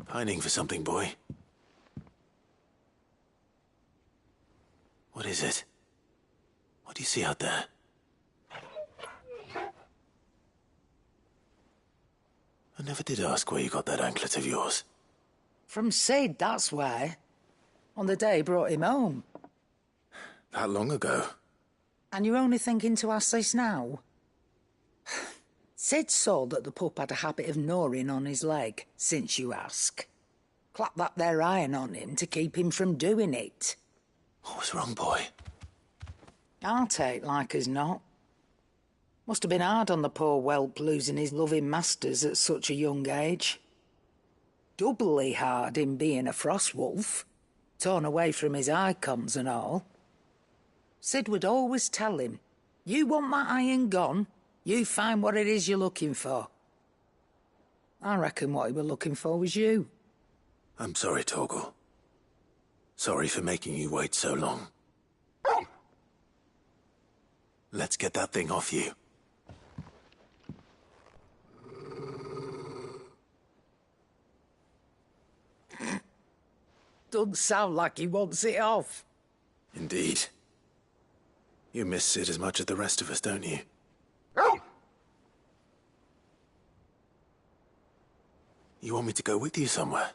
Pining for something, boy. What is it? What do you see out there? I never did ask where you got that anklet of yours. From Sid, that's why. On the day he brought him home. That long ago? And you're only thinking to ask this now? Sid saw that the pup had a habit of gnawing on his leg, since you ask. Clap that there iron on him to keep him from doing it. What was wrong, boy? I'll take like as not. Must have been hard on the poor whelp losing his loving masters at such a young age. Doubly hard in being a frost wolf, torn away from his icons and all. Sid would always tell him, you want that iron gone, you find what it is you're looking for. I reckon what he were looking for was you. I'm sorry, Torgal. Sorry for making you wait so long. Let's get that thing off you. Doesn't sound like he wants it off. Indeed. You miss Sid as much as the rest of us, don't you? You want me to go with you somewhere?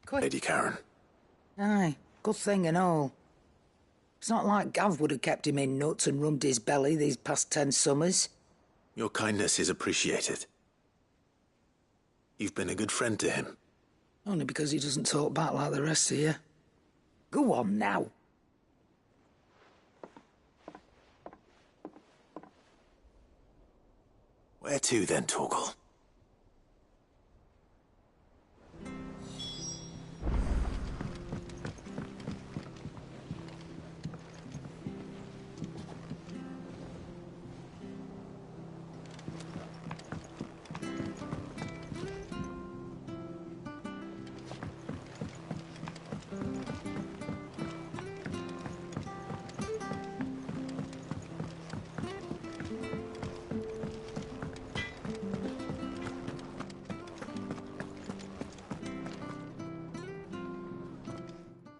Quick. Lady Karen. Aye, good thing and all. It's not like Gav would have kept him in nuts and rubbed his belly these past 10 summers. Your kindness is appreciated. You've been a good friend to him. Only because he doesn't talk back like the rest of you. Go on now. Where to then, Torgal?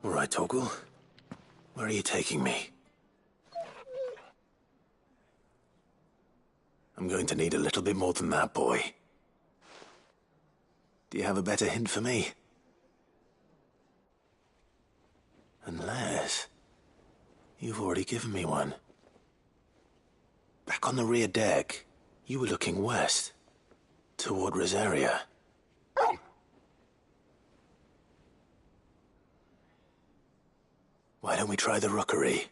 All right, Torgal. Where are you taking me? I'm going to need a little bit more than that, boy. Do you have a better hint for me? Unless... you've already given me one. Back on the rear deck, you were looking west, toward Rosaria. Why don't we try the rookery?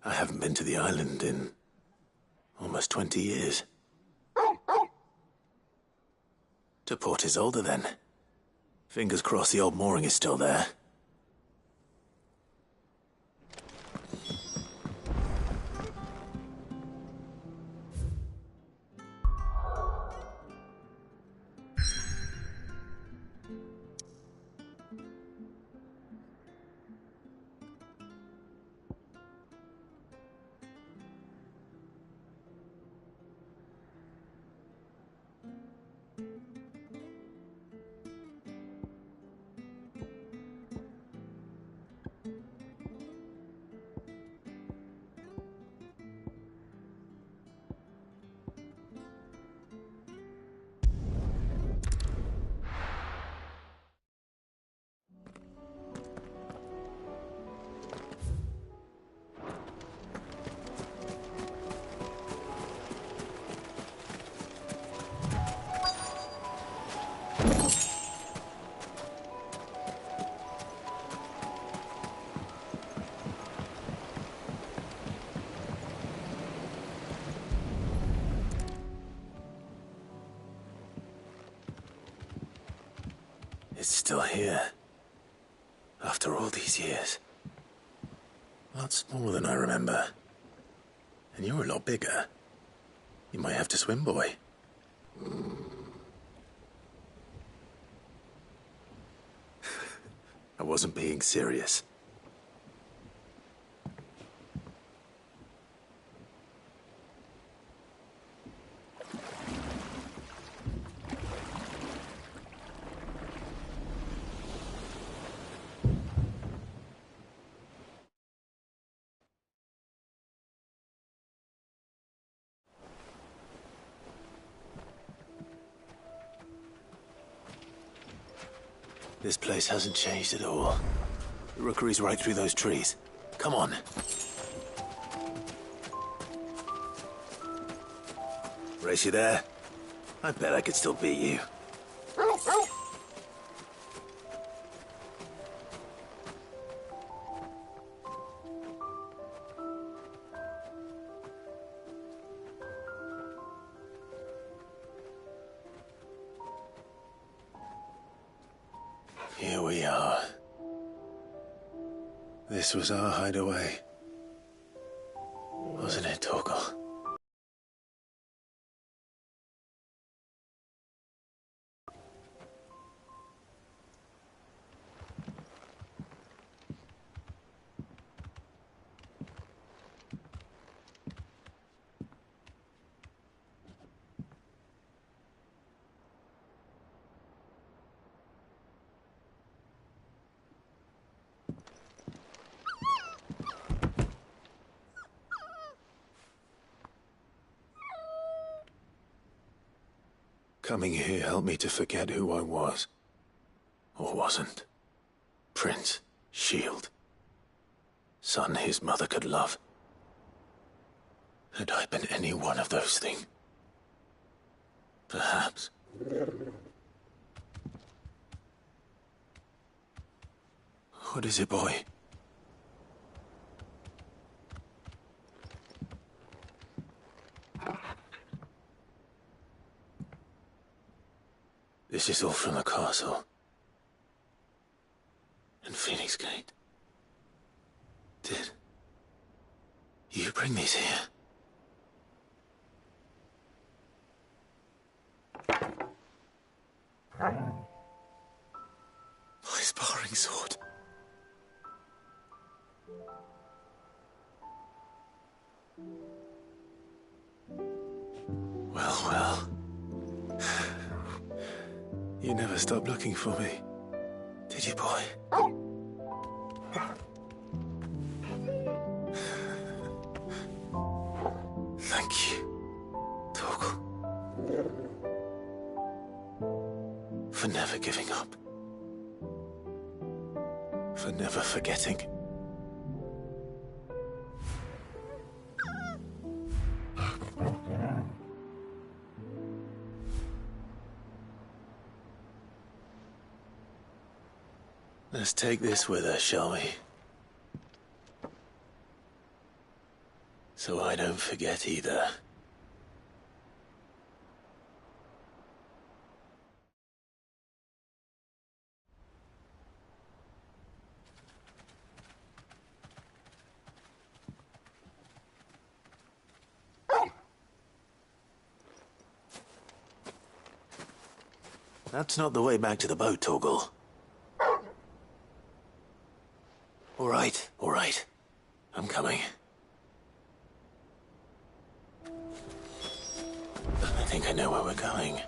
I haven't been to the island in almost 20 years. To Port Isolde, then. Fingers crossed the old mooring is still there. It's still here. After all these years. Lots smaller than I remember. And you're a lot bigger. You might have to swim, boy. I wasn't being serious. This place hasn't changed at all. The rookery's right through those trees. Come on. Race you there? I bet I could still beat you. Here we are. This was our hideaway. Wasn't it, Torgal? Coming here helped me to forget who I was. Or wasn't. Prince, shield. Son his mother could love. Had I been any one of those things? Perhaps. What is it, boy? This is all from the castle. And Phoenix Gate. Did you bring these here? My sparring sword. Well, well. You never stopped looking for me, did you, boy? Thank you, Torgal. For never giving up. For never forgetting. Let's take this with us, shall we? So I don't forget either. That's not the way back to the boat, Torgal. All right. I'm coming. I think I know where we're going.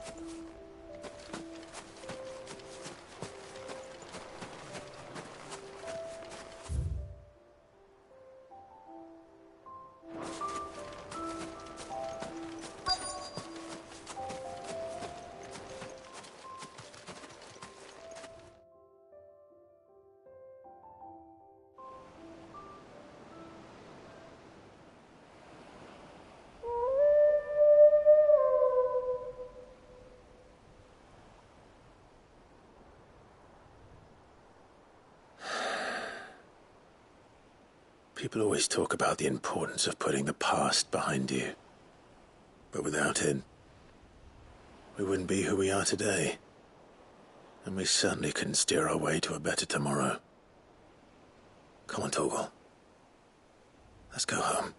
People always talk about the importance of putting the past behind you. But without it, we wouldn't be who we are today. And we certainly couldn't steer our way to a better tomorrow. Come on, Torgal. Let's go home.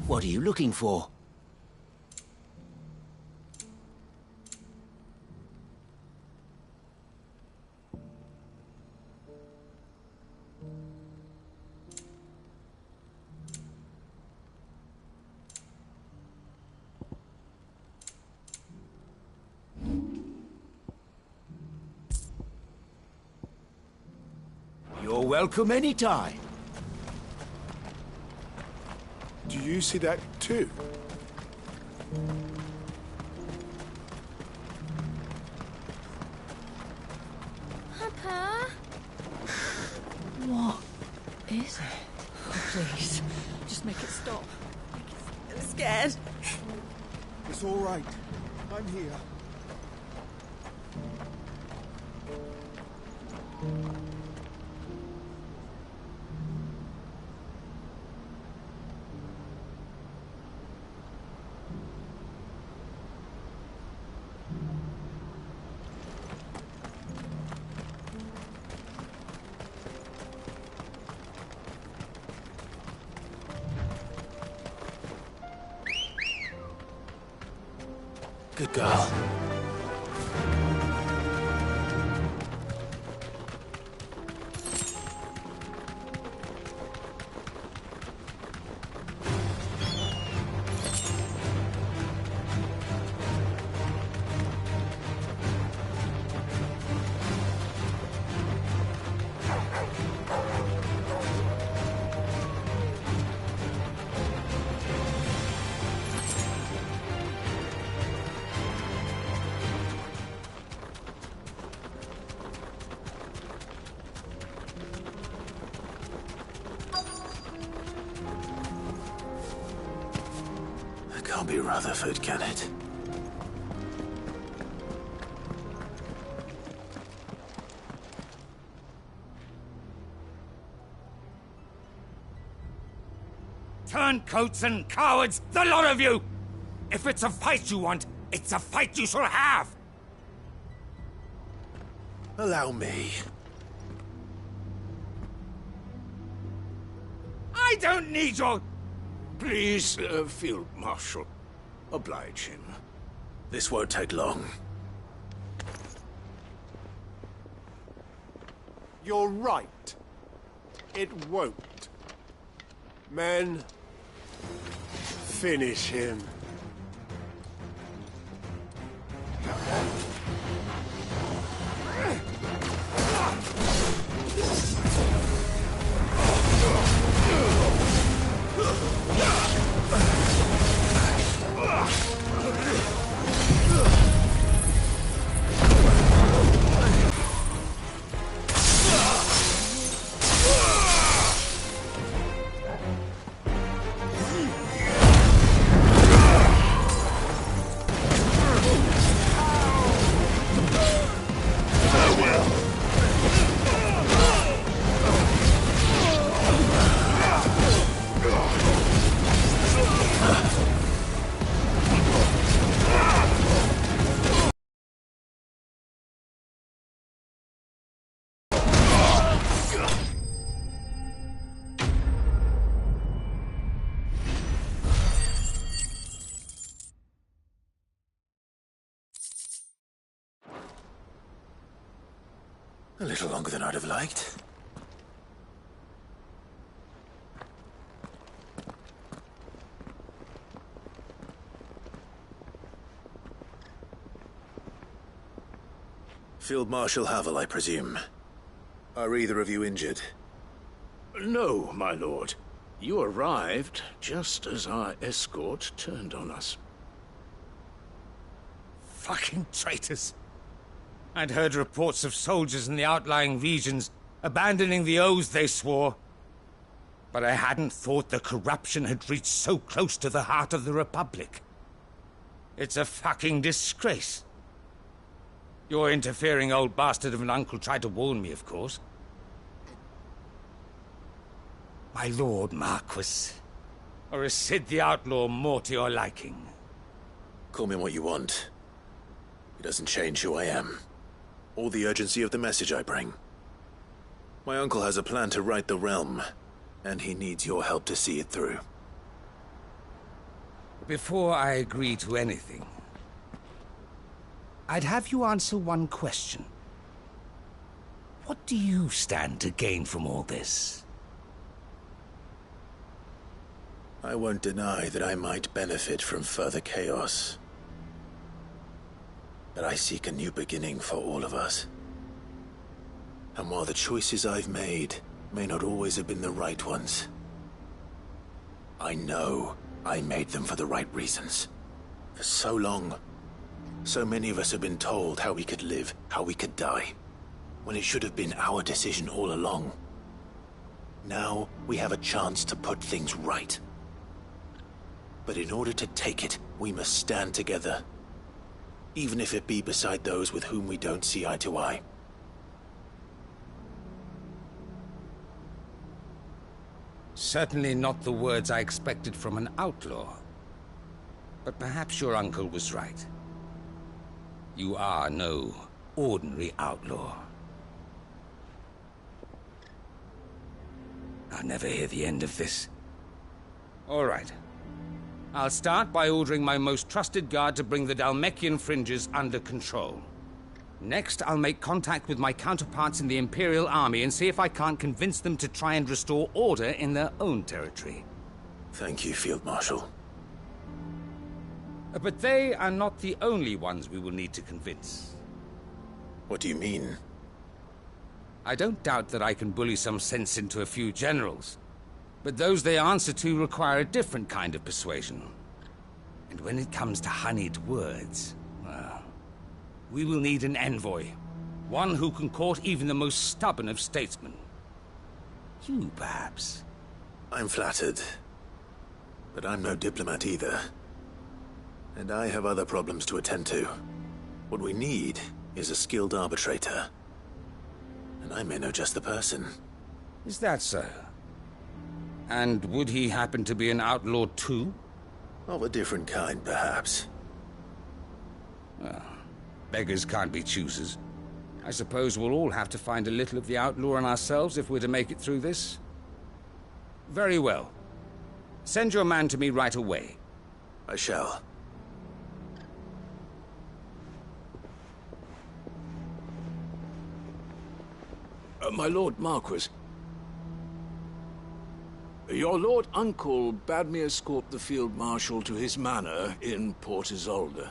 What are you looking for? You're welcome anytime. Do you see that too? Papa? What is it? Oh, please, just make it stop. I'm scared. It's all right. I'm here. Good girl. be Rutherford, can it? Turncoats and cowards, the lot of you! If it's a fight you want, it's a fight you shall have! Allow me. I don't need your... Please, Field Marshal. Oblige him. This won't take long. You're right. It won't. Men, finish him. A little longer than I'd have liked. Field Marshal Havel, I presume. Are either of you injured? No, my lord. You arrived just as our escort turned on us. Fucking traitors. I'd heard reports of soldiers in the outlying regions abandoning the oaths they swore. But I hadn't thought the corruption had reached so close to the heart of the Republic. It's a fucking disgrace. Your interfering old bastard of an uncle tried to warn me, of course. My lord Marquis. Or is Sid the Outlaw more to your liking? Call me what you want. It doesn't change who I am, or the urgency of the message I bring. My uncle has a plan to right the realm, and he needs your help to see it through. Before I agree to anything, I'd have you answer one question. What do you stand to gain from all this? I won't deny that I might benefit from further chaos. But I seek a new beginning for all of us. And while the choices I've made may not always have been the right ones, I know I made them for the right reasons. For so long, so many of us have been told how we could live, how we could die, when it should have been our decision all along. Now we have a chance to put things right. But in order to take it, we must stand together. Even if it be beside those with whom we don't see eye to eye. Certainly not the words I expected from an outlaw. But perhaps your uncle was right. You are no ordinary outlaw. I'll never hear the end of this. All right. I'll start by ordering my most trusted guard to bring the Dalmekian fringes under control. Next, I'll make contact with my counterparts in the Imperial Army and see if I can't convince them to try and restore order in their own territory. Thank you, Field Marshal. But they are not the only ones we will need to convince. What do you mean? I don't doubt that I can bully some sense into a few generals. But those they answer to require a different kind of persuasion. And when it comes to honeyed words, well, we will need an envoy. One who can court even the most stubborn of statesmen. You, perhaps. I'm flattered. But I'm no diplomat either. And I have other problems to attend to. What we need is a skilled arbitrator. And I may know just the person. Is that so? And would he happen to be an outlaw too? Of a different kind, perhaps. Well, beggars can't be choosers. I suppose we'll all have to find a little of the outlaw in ourselves if we're to make it through this. Very well. Send your man to me right away. I shall. My Lord Marquis. Your Lord Uncle bade me escort the Field Marshal to his manor in Port Isolde.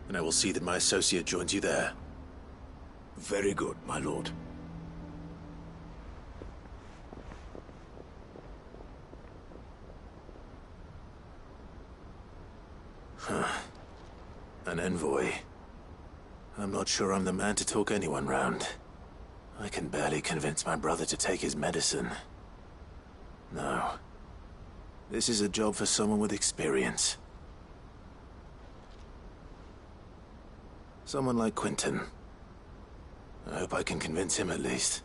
And I will see that my associate joins you there. Very good, my lord. An envoy. I'm not sure I'm the man to talk anyone round. I can barely convince my brother to take his medicine. No. This is a job for someone with experience. Someone like Quentin. I hope I can convince him at least.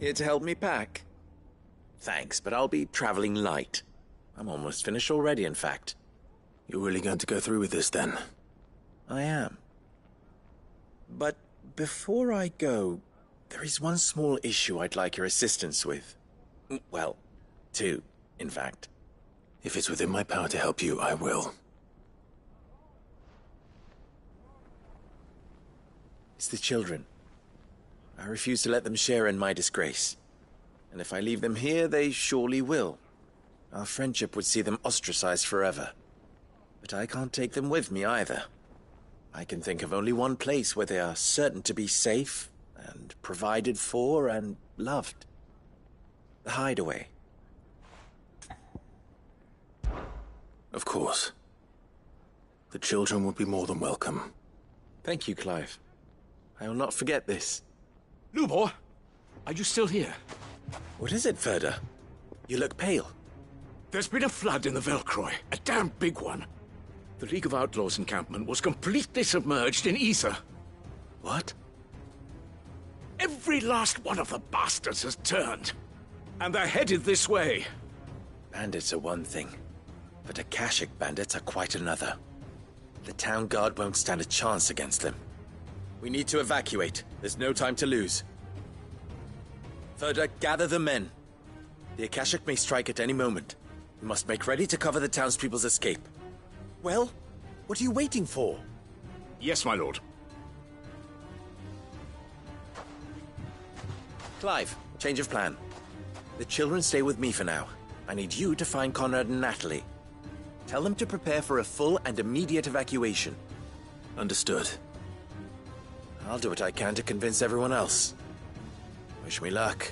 Here to help me pack? Thanks, but I'll be traveling light. I'm almost finished already, in fact. You're really going to go through with this, then? I am. But before I go, there is one small issue I'd like your assistance with. Well, two, in fact. If it's within my power to help you, I will. It's the children. I refuse to let them share in my disgrace. And if I leave them here, they surely will. Our friendship would see them ostracized forever. But I can't take them with me either. I can think of only one place where they are certain to be safe and provided for and loved. The Hideaway. Of course. The children would be more than welcome. Thank you, Clive. I will not forget this. Lubor, are you still here? What is it, Ferda? You look pale. There's been a flood in the Velcroy, a damn big one. The League of Outlaws encampment was completely submerged in ether. What? Every last one of the bastards has turned. And they're headed this way. Bandits are one thing, but Akashic bandits are quite another. The town guard won't stand a chance against them. We need to evacuate. There's no time to lose. Ferda, gather the men. The Akashic may strike at any moment. We must make ready to cover the townspeople's escape. Well, what are you waiting for? Yes, my lord. Clive, change of plan. The children stay with me for now. I need you to find Conrad and Natalie. Tell them to prepare for a full and immediate evacuation. Understood. I'll do what I can to convince everyone else. Wish me luck.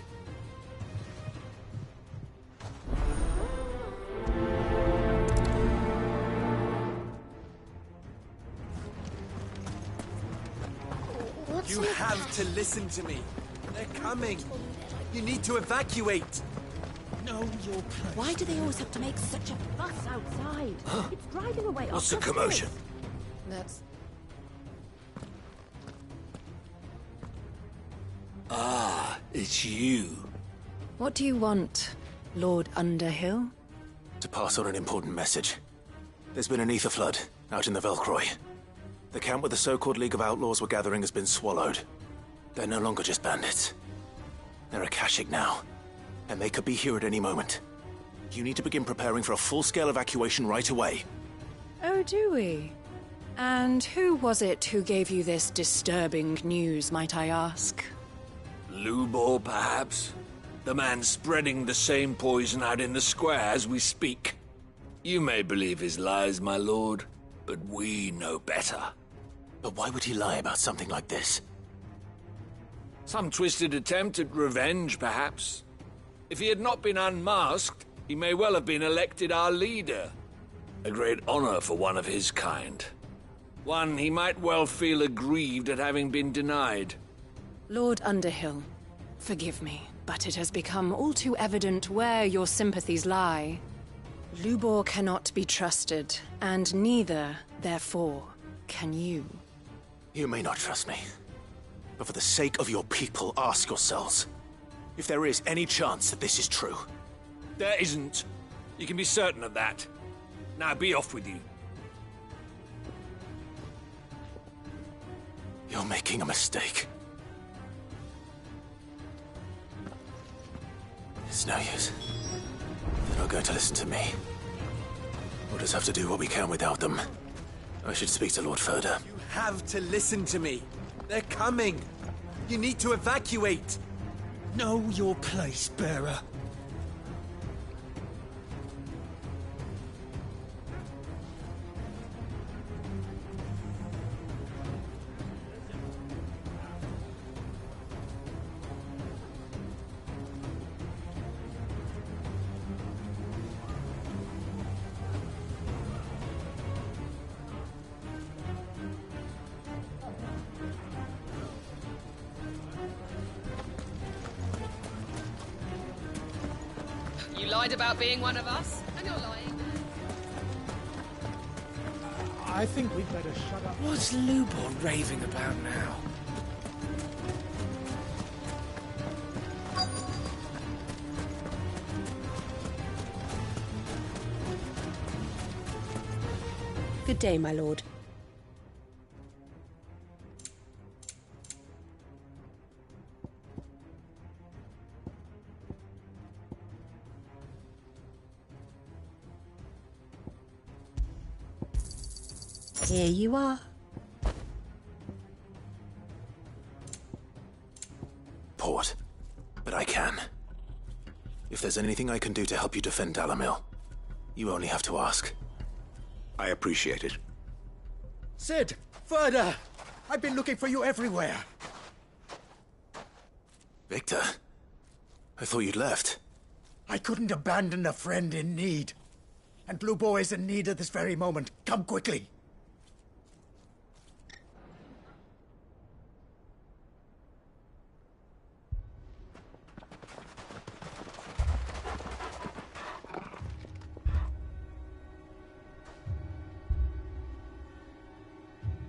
You have to listen to me. They're coming. You need to evacuate. Know your place. Why do they always have to make such a fuss outside? It's driving away. What's the commotion? That's... Ah, it's you. What do you want, Lord Underhill? To pass on an important message. There's been an ether flood out in the Velcroy. The camp where the so-called League of Outlaws were gathering has been swallowed. They're no longer just bandits. They're Akashic now, and they could be here at any moment. You need to begin preparing for a full-scale evacuation right away. Oh, do we? And who was it who gave you this disturbing news, might I ask? Lubor, perhaps? The man spreading the same poison out in the square as we speak. You may believe his lies, my lord, but we know better. But why would he lie about something like this? Some twisted attempt at revenge, perhaps. If he had not been unmasked, he may well have been elected our leader. A great honor for one of his kind. One he might well feel aggrieved at having been denied. Lord Underhill, forgive me, but it has become all too evident where your sympathies lie. Lubor cannot be trusted, and neither, therefore, can you. You may not trust me, but for the sake of your people, ask yourselves if there is any chance that this is true. There isn't. You can be certain of that. Now be off with you. You're making a mistake. It's no use. They're not going to listen to me. We'll just have to do what we can without them. I should speak to Lord Furder. You have to listen to me. They're coming. You need to evacuate. Know your place, bearer. You lied about being one of us, and you're lying. I think we'd better shut up. What's Lubor raving about now? Good day, my lord. Here you are. Port. But I can. If there's anything I can do to help you defend Dalamil, you only have to ask. I appreciate it. Sid! Further! I've been looking for you everywhere. Victor? I thought you'd left. I couldn't abandon a friend in need. And Lubor is in need at this very moment. Come quickly.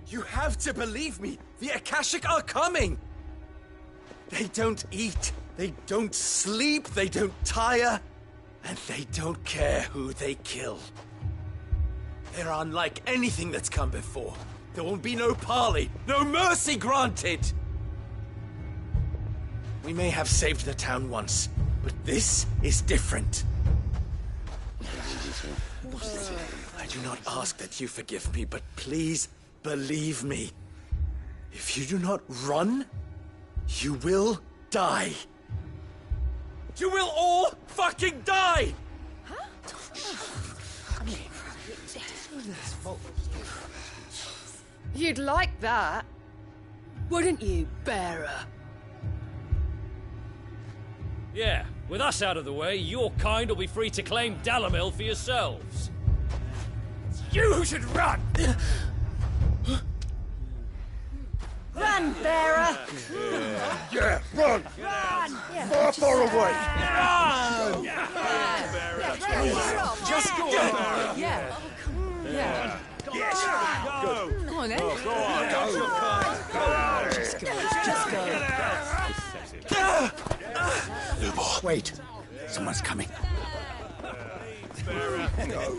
You have to believe me! The Akashic are coming! They don't eat, they don't sleep, they don't tire, and they don't care who they kill. They're unlike anything that's come before. There will be no parley, no mercy granted! We may have saved the town once, but this is different. I do not ask that you forgive me, but please, believe me, if you do not run, you will die. You will all fucking die! You'd like that, wouldn't you, bearer? Yeah, with us out of the way, your kind will be free to claim Dalamil for yourselves. It's you who should run! Run, bearer! Yeah, run! Run! Far, far away! Run! Just go! Yeah. Yeah. Yes! Go! Come on, then. Go on! Go! Just go. Lubor. Wait. Someone's coming. Go.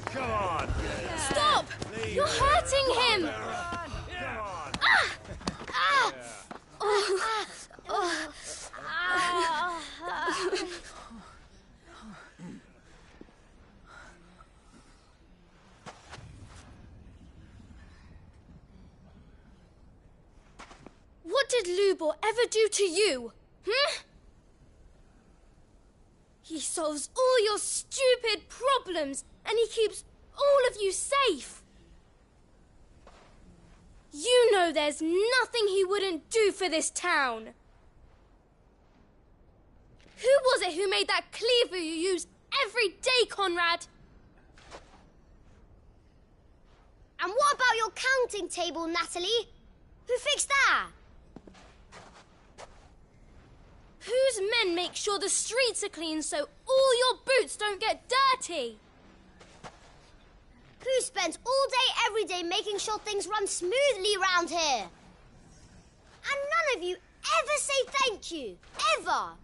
Come on. Stop! You're hurting him! What did Lubor ever do to you? He solves all your stupid problems, and he keeps all of you safe. You know there's nothing he wouldn't do for this town. Who was it who made that cleaver you use every day, Conrad? And what about your counting table, Natalie? Who fixed that? Whose men make sure the streets are clean so all your boots don't get dirty? Who spends all day, every day making sure things run smoothly round here? And none of you ever say thank you. Ever.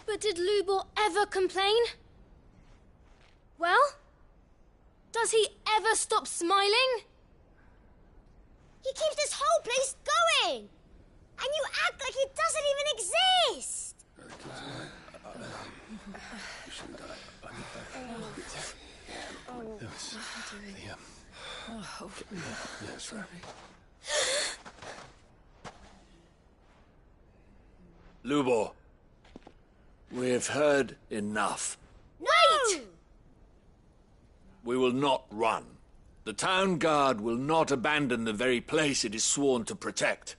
But did Lubor ever complain? Well, does he ever stop smiling? He keeps this whole place going. And you act like he doesn't even exist. Lubor, we've heard enough. Wait! We will not run. The town guard will not abandon the very place it is sworn to protect.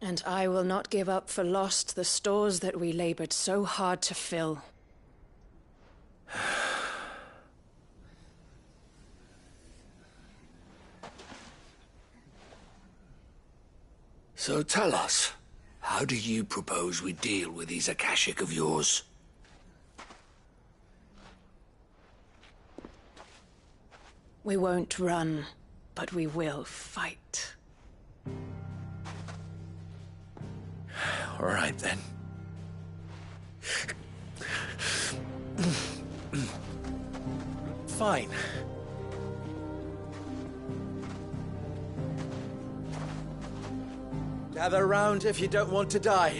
And I will not give up for lost the stores that we labored so hard to fill. So tell us, how do you propose we deal with these Akashic of yours? We won't run, but we will fight. All right, then. Fine. Gather round if you don't want to die.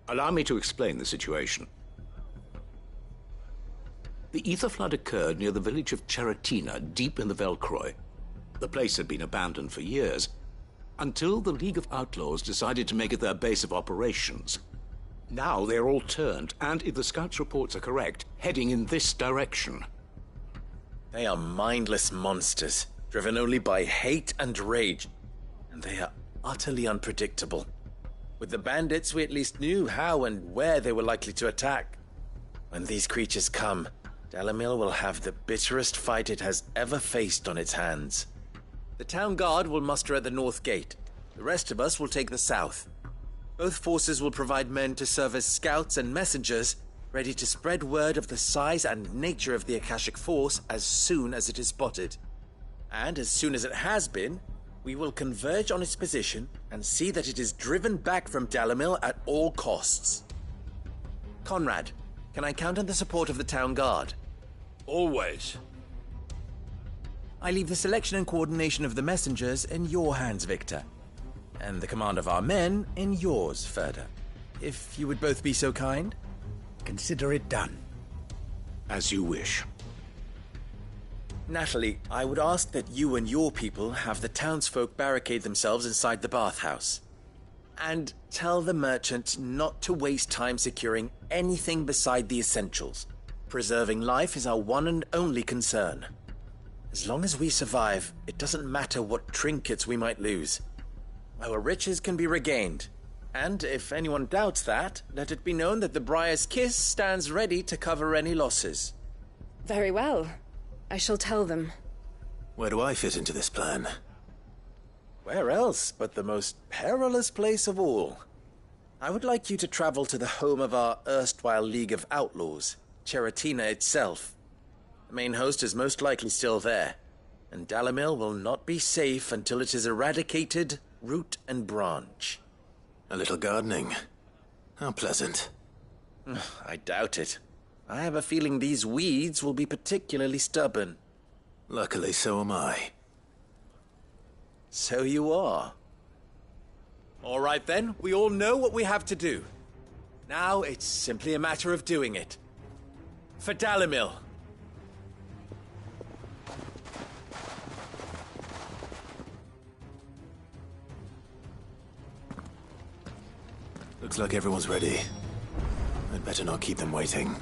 Allow me to explain the situation. The ether flood occurred near the village of Cheratina, deep in the Velcroy. The place had been abandoned for years, until the League of Outlaws decided to make it their base of operations. Now they're all turned, and if the scouts' reports are correct, heading in this direction. They are mindless monsters, driven only by hate and rage, and they are utterly unpredictable. With the bandits, we at least knew how and where they were likely to attack. When these creatures come, Dalamil will have the bitterest fight it has ever faced on its hands. The town guard will muster at the north gate. The rest of us will take the south. Both forces will provide men to serve as scouts and messengers, ready to spread word of the size and nature of the Akashic force as soon as it is spotted. And as soon as it has been, we will converge on its position and see that it is driven back from Dalamil at all costs. Conrad, can I count on the support of the town guard? Always. I leave the selection and coordination of the messengers in your hands, Victor. And the command of our men in yours, Ferda. If you would both be so kind. Consider it done. As you wish. Natalie, I would ask that you and your people have the townsfolk barricade themselves inside the bathhouse. And tell the merchant not to waste time securing anything beside the essentials. Preserving life is our one and only concern. As long as we survive, it doesn't matter what trinkets we might lose. Our riches can be regained. And if anyone doubts that, let it be known that the Briar's Kiss stands ready to cover any losses. Very well. I shall tell them. Where do I fit into this plan? Where else but the most perilous place of all? I would like you to travel to the home of our erstwhile League of Outlaws, Cheratina itself. The main host is most likely still there, and Dalimil will not be safe until it is eradicated, root and branch. A little gardening. How pleasant. I doubt it. I have a feeling these weeds will be particularly stubborn. Luckily, so am I. So you are. All right then, we all know what we have to do. Now it's simply a matter of doing it. For Dalimil. Looks like everyone's ready. I'd better not keep them waiting.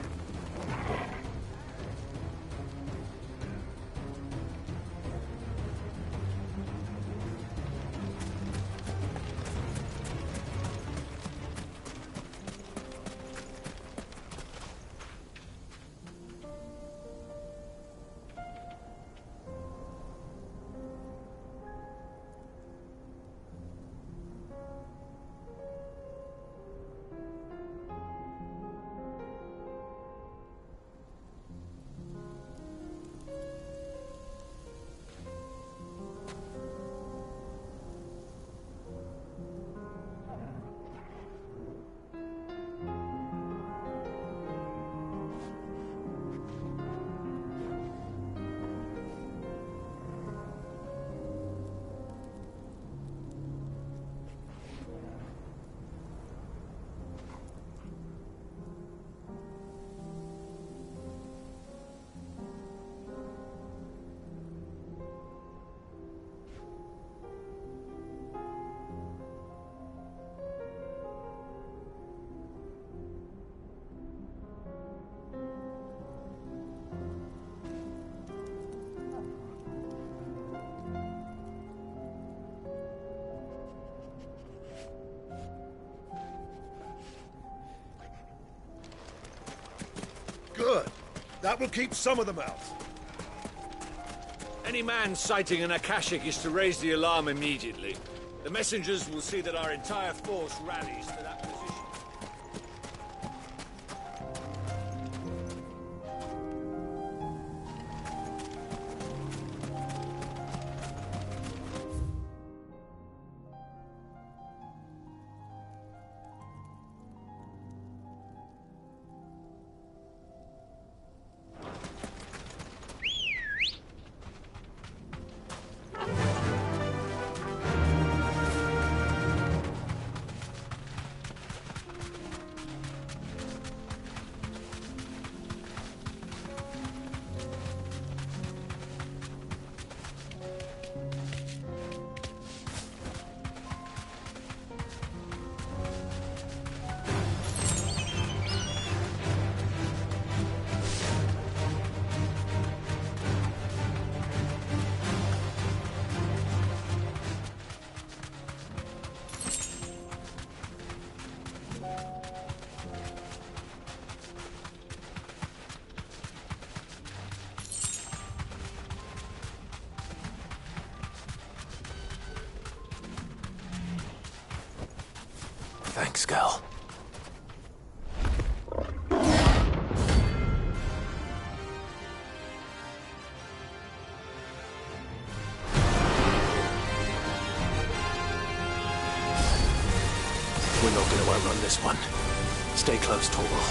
Good. That will keep some of them out. Any man sighting an Akashic is to raise the alarm immediately. The messengers will see that our entire force rallies to that position. Thanks, Gal. We're not going to outrun this one. Stay close, Torgal.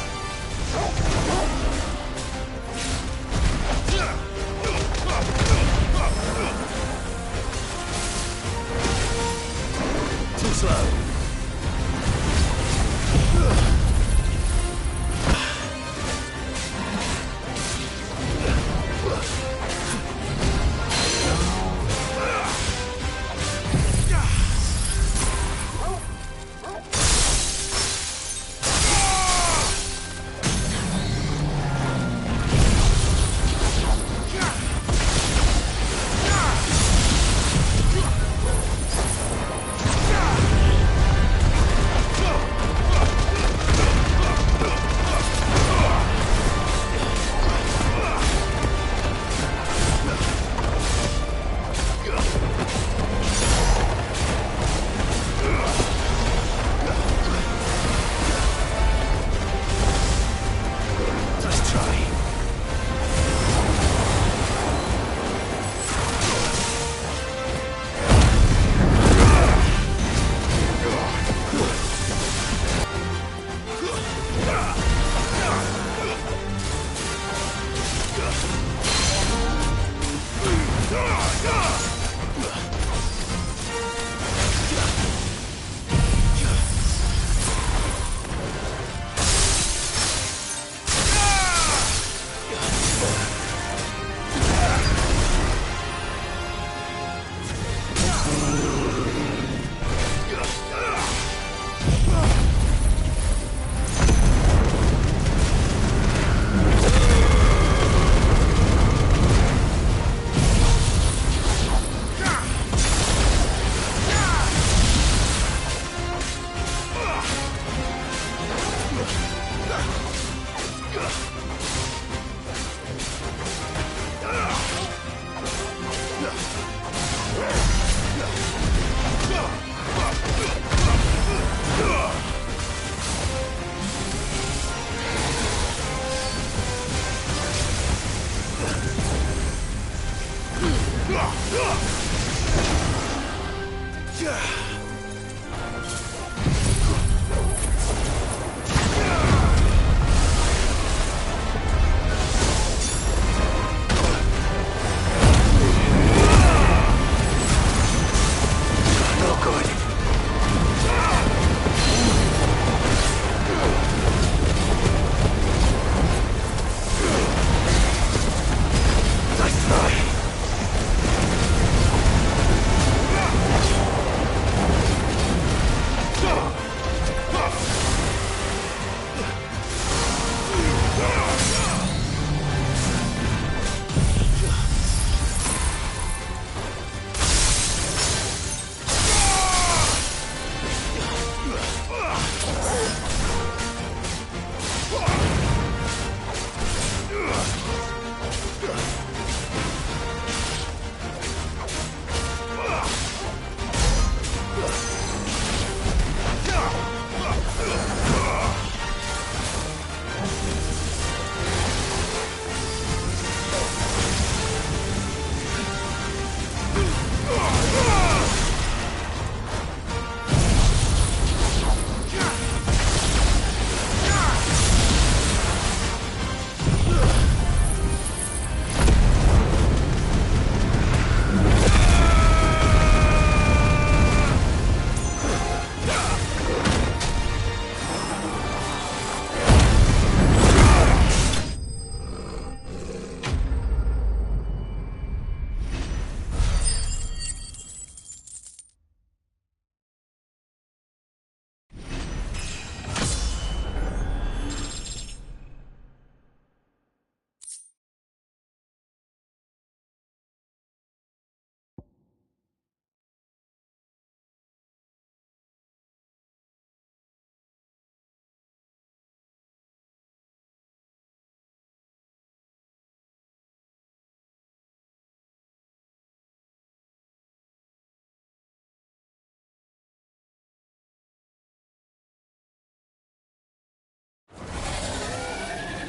Too slow.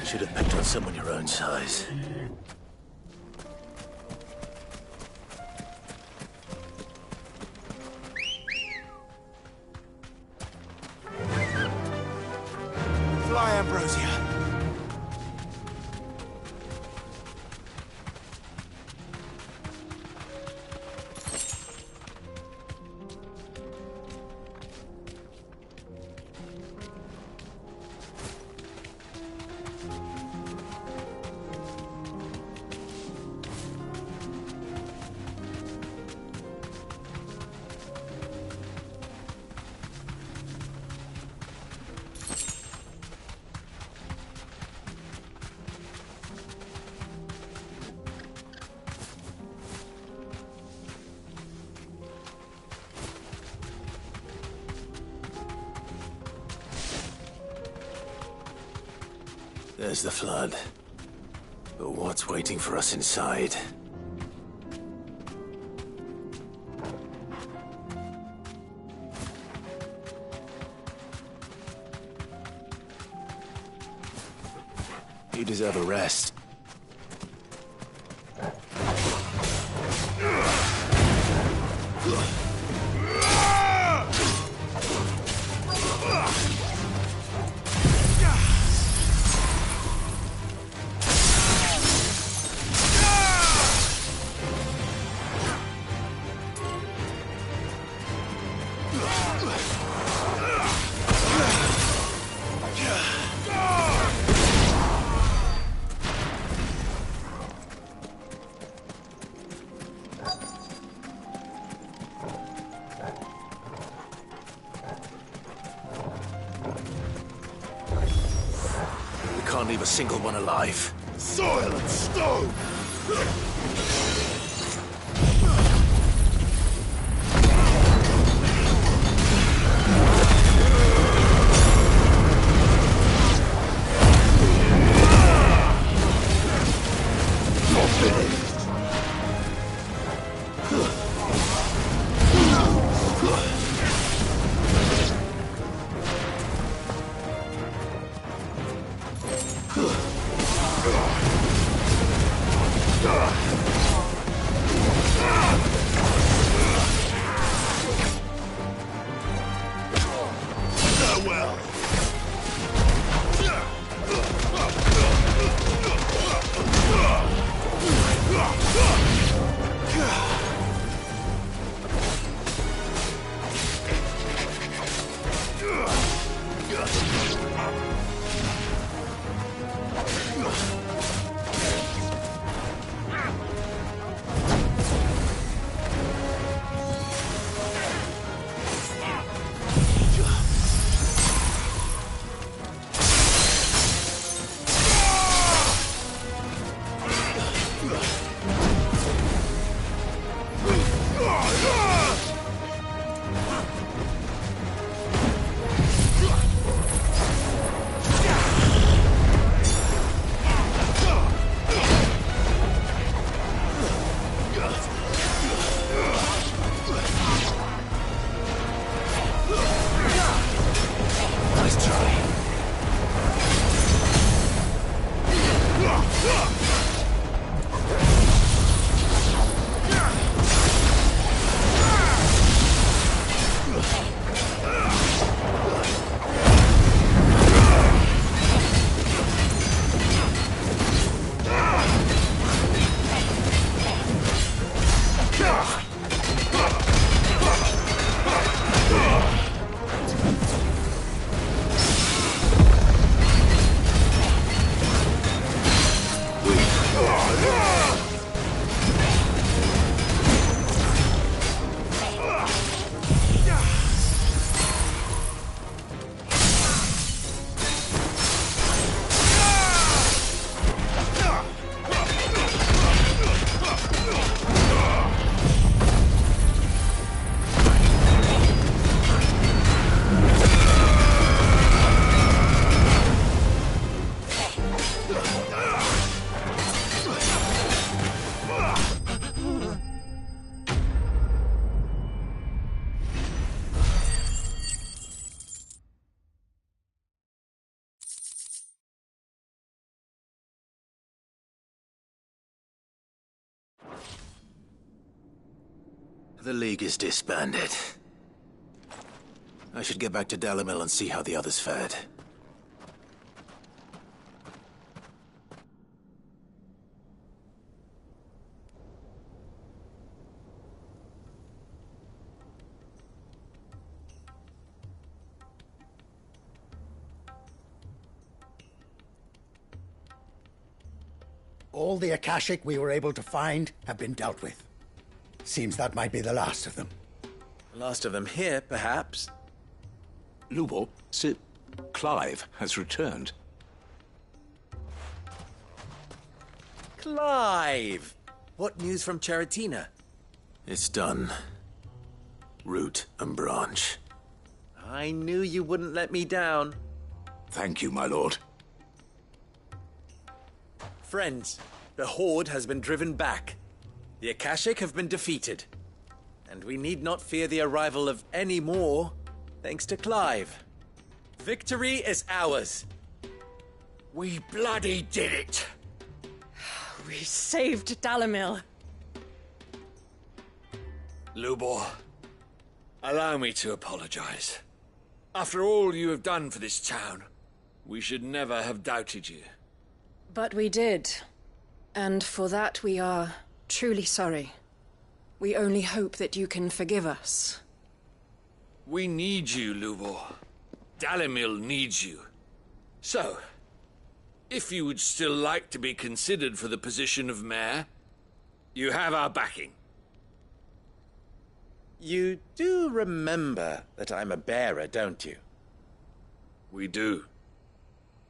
Should have picked on someone your own size. Fly, Ambrosia. There's the flood. But what's waiting for us inside? You deserve a rest. Can't leave a single one alive. Soil and stone! The League is disbanded. I should get back to Dalimil and see how the others fared. All the Akashic we were able to find have been dealt with. Seems that might be the last of them. Last of them here, perhaps. Lubor, Sir Clive has returned. Clive! What news from Charatina? It's done. Root and branch. I knew you wouldn't let me down. Thank you, my lord. Friends, the Horde has been driven back. The Akashic have been defeated. And we need not fear the arrival of any more, thanks to Clive. Victory is ours. We bloody did it! We saved Dalimil. Lubor, allow me to apologize. After all you have done for this town, we should never have doubted you. But we did. And for that we are truly sorry. We only hope that you can forgive us. We need you, Lubor. Dalimil needs you. So, if you would still like to be considered for the position of mayor, you have our backing. You do remember that I'm a bearer, don't you? We do.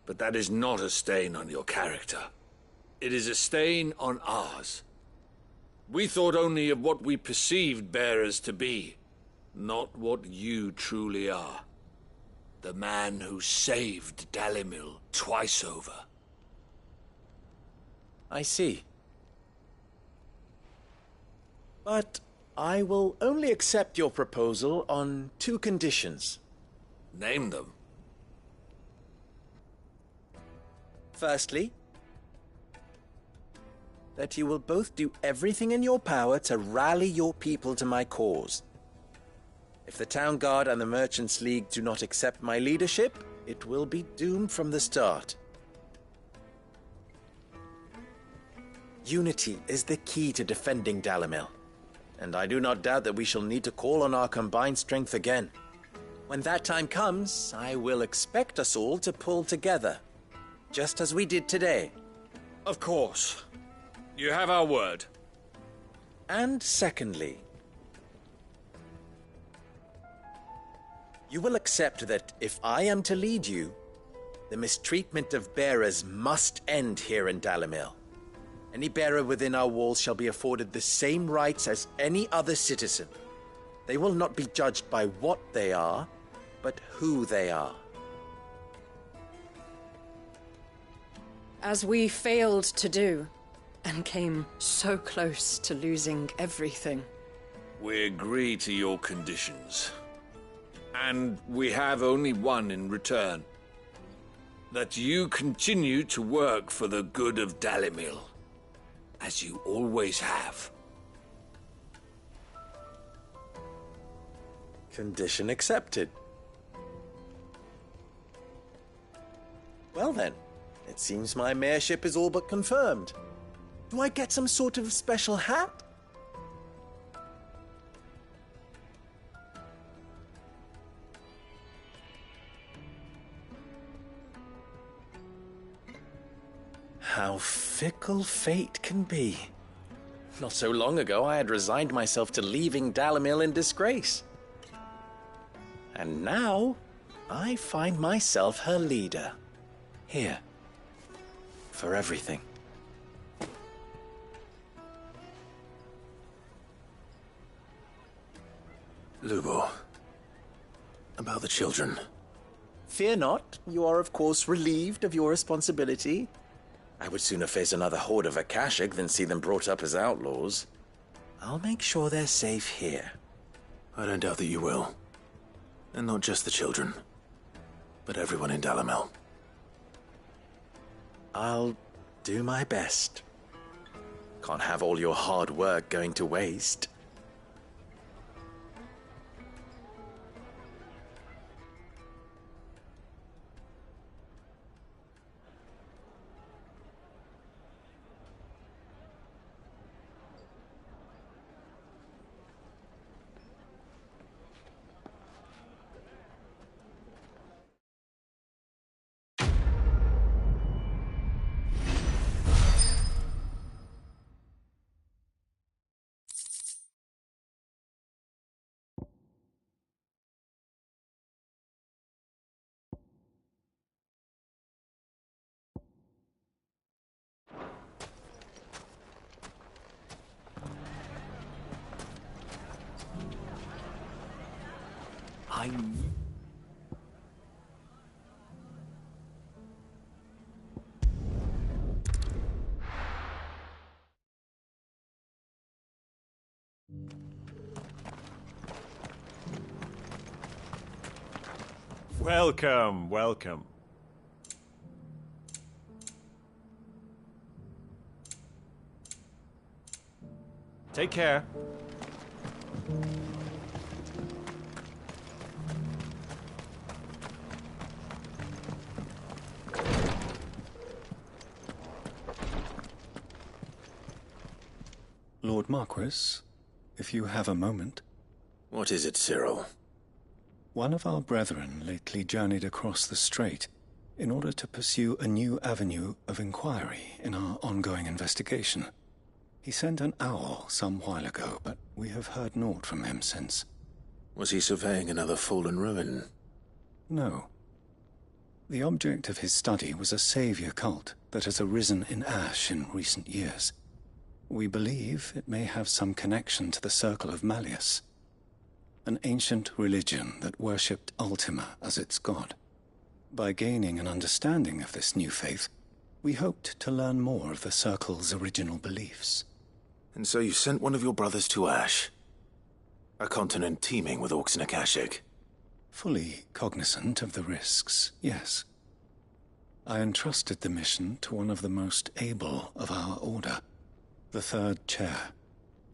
But that is not a stain on your character. It is a stain on ours. We thought only of what we perceived bearers to be, not what you truly are. The man who saved Dalimil twice over. I see. But I will only accept your proposal on 2 conditions. Name them. Firstly, that you will both do everything in your power to rally your people to my cause. If the Town Guard and the Merchants League do not accept my leadership, it will be doomed from the start. Unity is the key to defending Dalimil, and I do not doubt that we shall need to call on our combined strength again. When that time comes, I will expect us all to pull together, just as we did today. Of course. You have our word. And secondly, you will accept that if I am to lead you, the mistreatment of bearers must end here in Dalimil. Any bearer within our walls shall be afforded the same rights as any other citizen. They will not be judged by what they are, but who they are. As we failed to do, and came so close to losing everything. We agree to your conditions. And we have only one in return. That you continue to work for the good of Dalimil, as you always have. Condition accepted. Well then, it seems my mayorship is all but confirmed. Do I get some sort of special hat? How fickle fate can be. Not so long ago, I had resigned myself to leaving Dalimil in disgrace. And now, I find myself her leader. Here. For everything. Lubor. About the children. Fear not. You are, of course, relieved of your responsibility. I would sooner face another horde of Akashic than see them brought up as outlaws. I'll make sure they're safe here. I don't doubt that you will. And not just the children, but everyone in Dalimil. I'll do my best. Can't have all your hard work going to waste. Welcome, welcome. Take care. Lord Marquis, if you have a moment. What is it, Cyril? One of our brethren lately journeyed across the strait in order to pursue a new avenue of inquiry in our ongoing investigation. He sent an owl some while ago, but we have heard naught from him since. Was he surveying another fallen ruin? No. The object of his study was a savior cult that has arisen in Ash in recent years. We believe it may have some connection to the Circle of Malleus, an ancient religion that worshipped Ultima as its god. By gaining an understanding of this new faith, we hoped to learn more of the Circle's original beliefs. And so you sent one of your brothers to Ash? A continent teeming with Orcs and Akashic? Fully cognizant of the risks, yes. I entrusted the mission to one of the most able of our order, the Third Chair,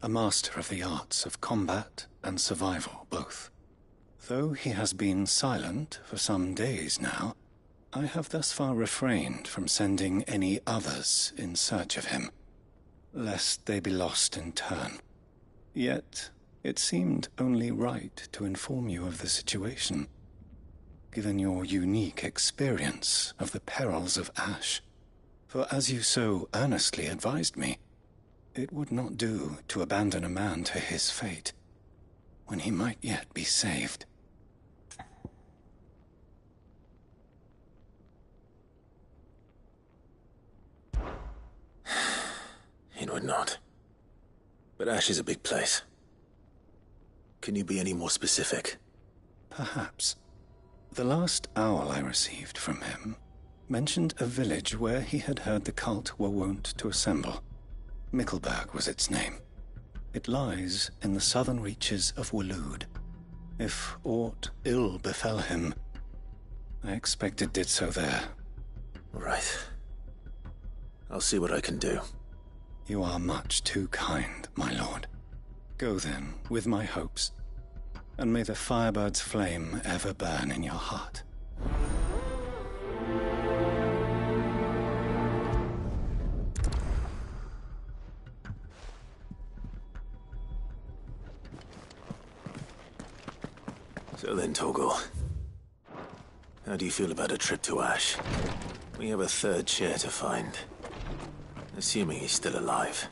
a master of the arts of combat and survival both. Though he has been silent for some days now, I have thus far refrained from sending any others in search of him, lest they be lost in turn. Yet, it seemed only right to inform you of the situation, given your unique experience of the perils of Ash. For as you so earnestly advised me, it would not do to abandon a man to his fate, when he might yet be saved. It would not. But Ash is a big place. Can you be any more specific? Perhaps. The last owl I received from him mentioned a village where he had heard the cult were wont to assemble. Mickleburg was its name. It lies in the southern reaches of Waloed. If aught ill befell him, I expect it did so there. Right. I'll see what I can do. You are much too kind, my lord. Go then, with my hopes, and may the Firebird's flame ever burn in your heart. So then, Torgal, how do you feel about a trip to Ash? We have a third chair to find. assuming he's still alive.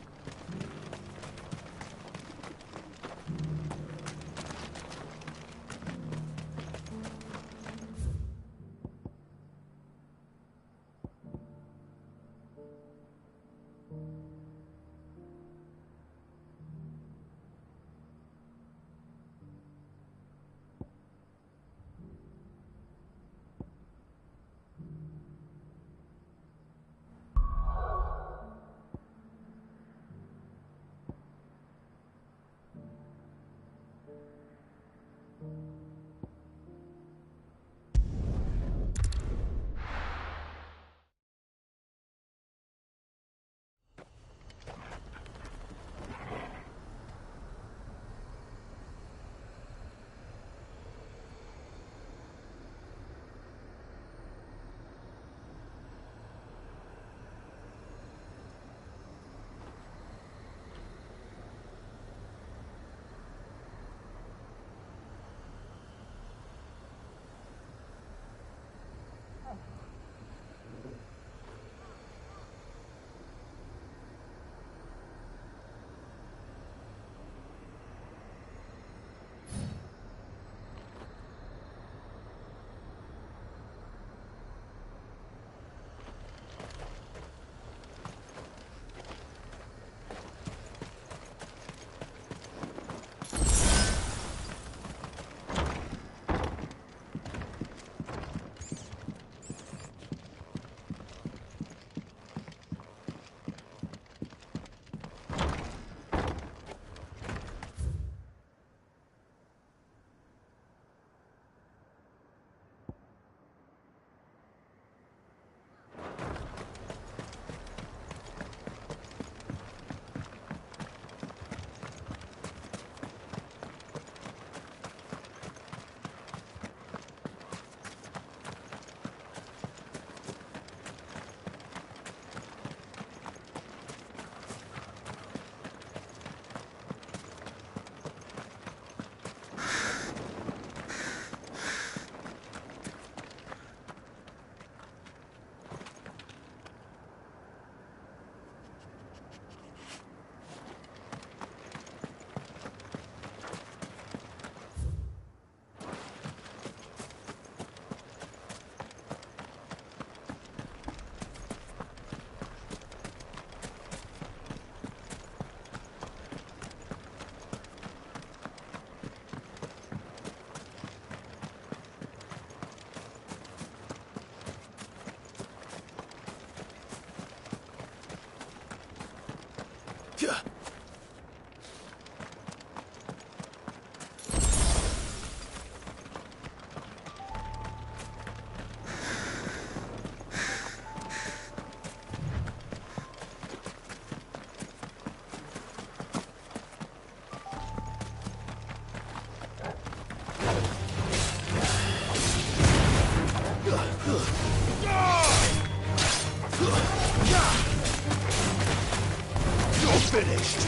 Finished.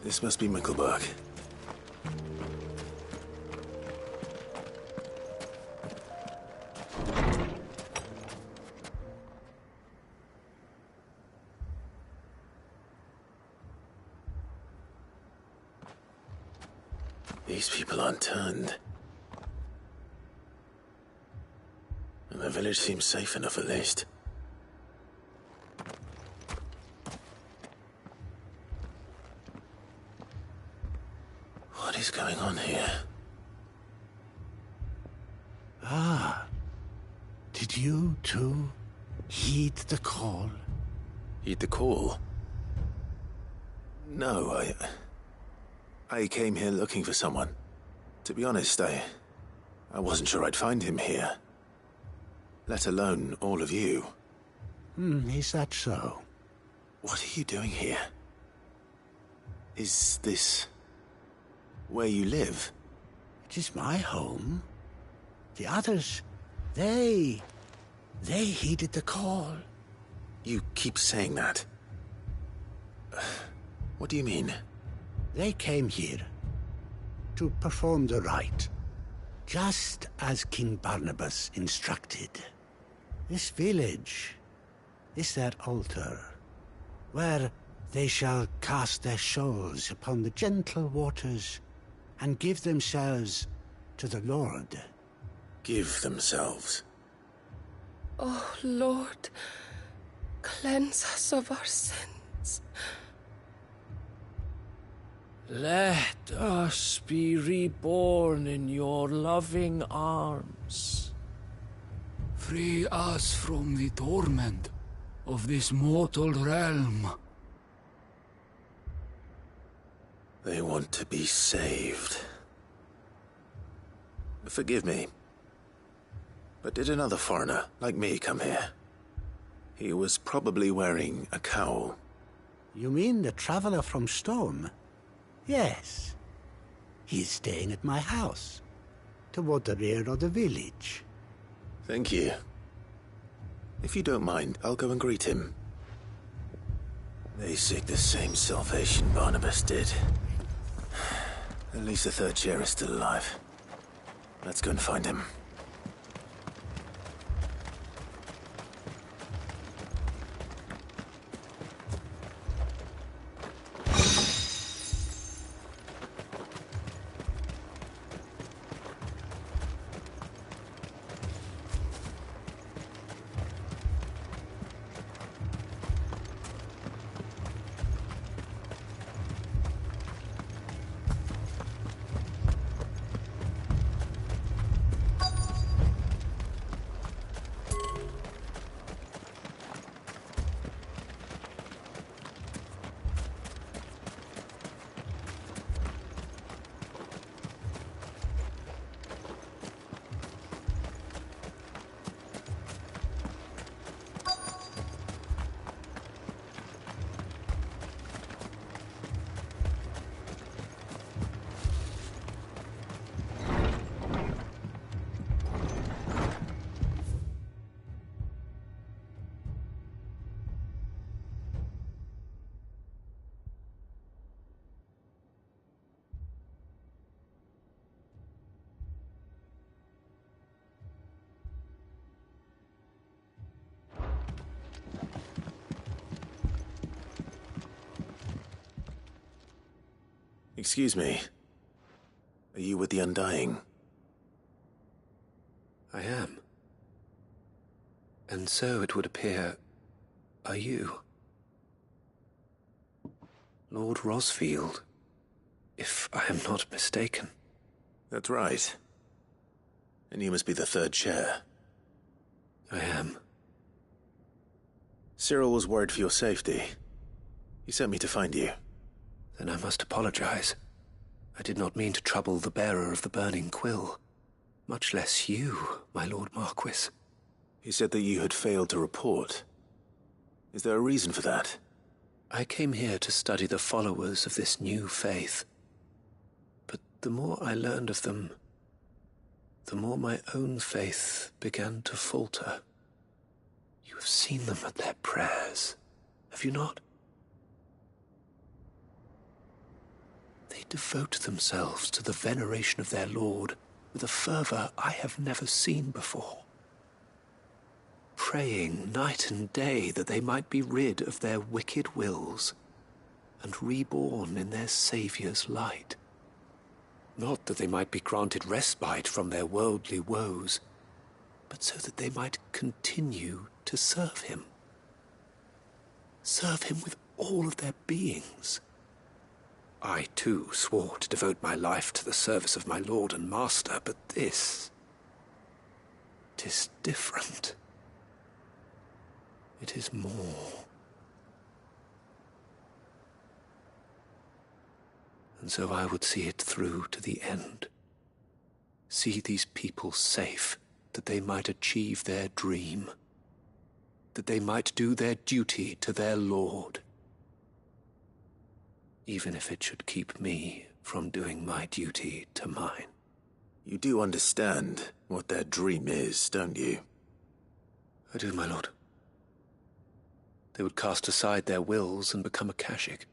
This must be Mickelberg. These people aren't turned. And the village seems safe enough at least. Ah. Did you, too, heed the call? Heed the call? No, I came here looking for someone. To be honest, I wasn't sure I'd find him here. Let alone all of you. Is that so? What are you doing here? Is this where you live? It is my home. The others, they heeded the call. You keep saying that. What do you mean? They came here to perform the rite, just as King Barnabas instructed. This village is their altar, where they shall cast their souls upon the gentle waters and give themselves to the Lord. Give themselves? Oh, Lord, cleanse us of our sins. Let us be reborn in your loving arms. Free us from the torment of this mortal realm. They want to be saved. Forgive me, but did another foreigner like me come here? He was probably wearing a cowl. You mean the traveler from Storm? Yes. He's staying at my house, toward the rear of the village. Thank you. If you don't mind, I'll go and greet him. They seek the same salvation Barnabas did. At least the third chair is still alive. Let's go and find him. Excuse me. Are you with the Undying? I am. And so it would appear, are you? Lord Rosfield, if I am not mistaken. That's right. And you must be the third chair. I am. Cyril was worried for your safety. He sent me to find you. Then I must apologize. I did not mean to trouble the bearer of the burning quill. Much less you, my Lord Marquis. He said that you had failed to report. Is there a reason for that? I came here to study the followers of this new faith. But the more I learned of them, the more my own faith began to falter. You have seen them at their prayers, have you not? They devote themselves to the veneration of their Lord with a fervor I have never seen before. Praying night and day that they might be rid of their wicked wills and reborn in their Saviour's light. Not that they might be granted respite from their worldly woes, but so that they might continue to serve him. Serve him with all of their beings. I, too, swore to devote my life to the service of my Lord and Master, but this It is different. It is more. And so I would see it through to the end. See these people safe, that they might achieve their dream. That they might do their duty to their Lord. Even if it should keep me from doing my duty to mine. You do understand what their dream is, don't you? I do, my lord. They would cast aside their wills and become Akashic.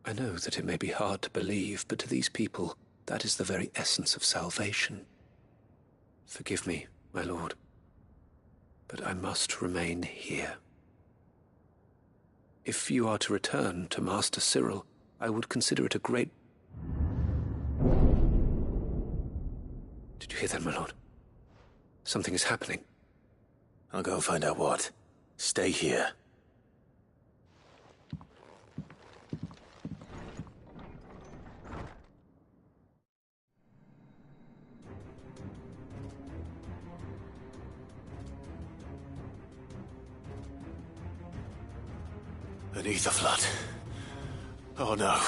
I know that it may be hard to believe, but to these people, that is the very essence of salvation. Forgive me, my lord, but I must remain here. If you are to return to Master Cyril, I would consider it a great... Did you hear that, my lord? Something is happening. I'll go and find out what. Stay here. An ether flood. Oh no.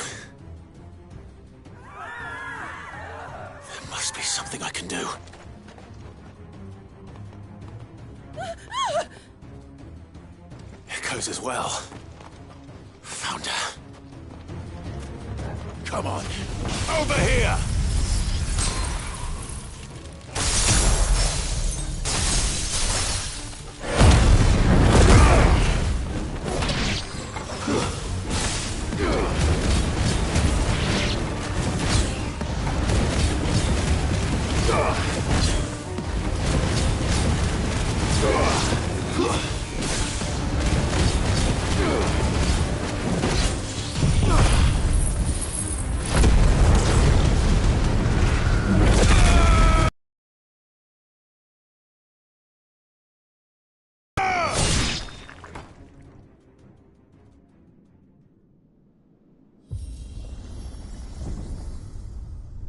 There must be something I can do. Echoes as well. Found her. Come on. Over here!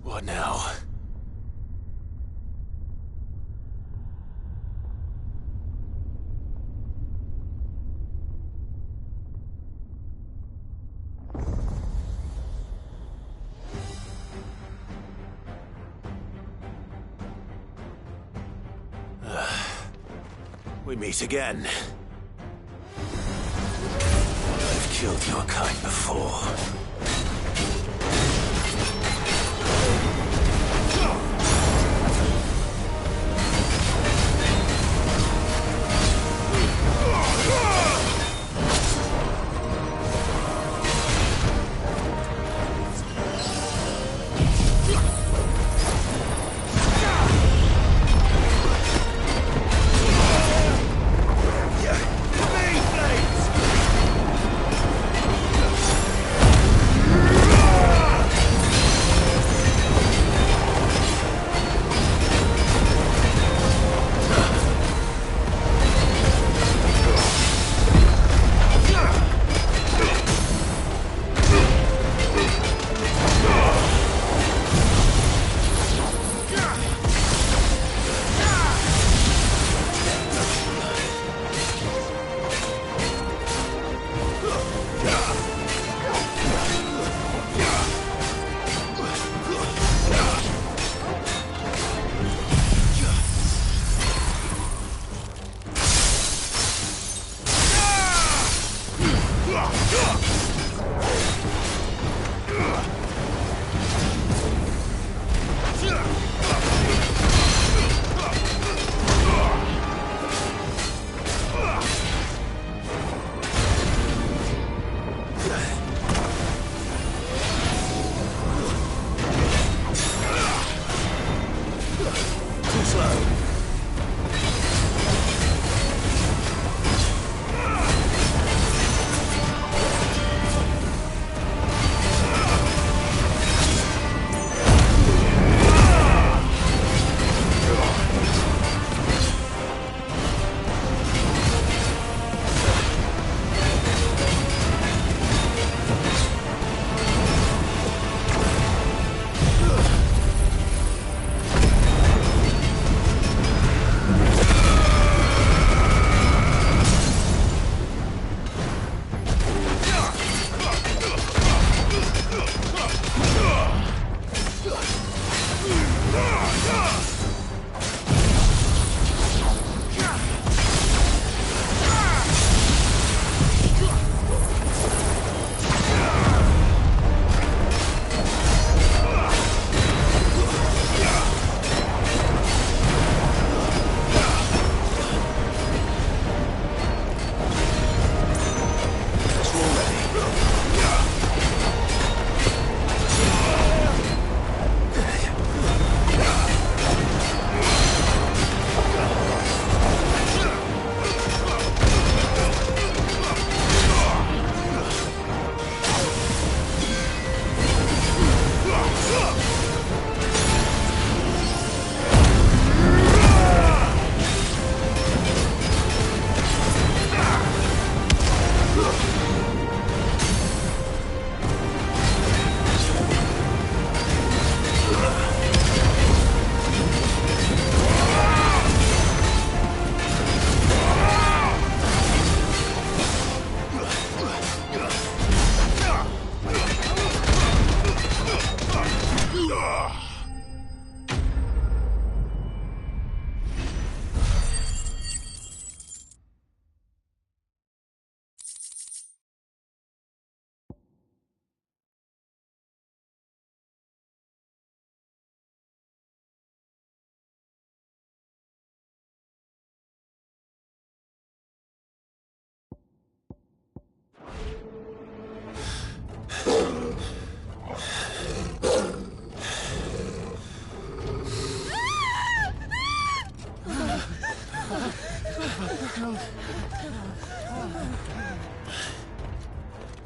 What now? We meet again. I've killed your kind before.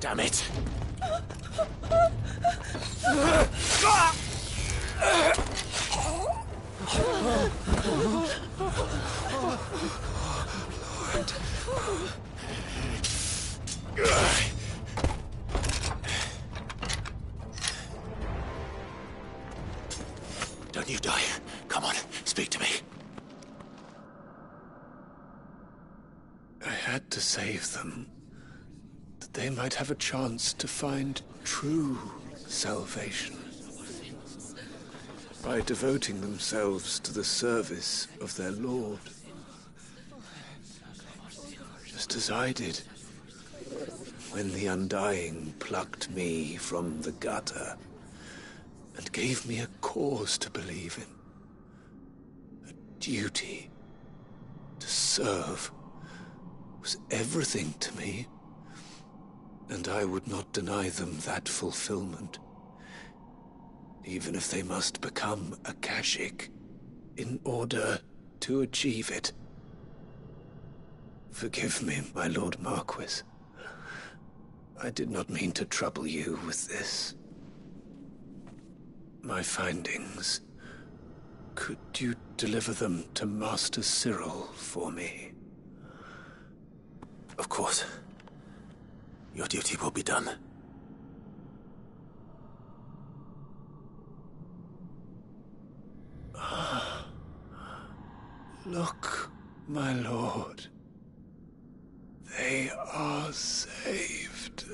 Damn it! Don't you die. Come on, speak to me. I had to save them, that they might have a chance to find true salvation. By devoting themselves to the service of their Lord. Just as I did when the Undying plucked me from the gutter and gave me a cause to believe in. A duty to serve was everything to me, and I would not deny them that fulfillment, even if they must become Akashic in order to achieve it. Forgive me, my Lord Marquis. I did not mean to trouble you with this. My findings. Could you deliver them to Master Cyril for me? Of course. Your duty will be done. Look, my lord. They are saved.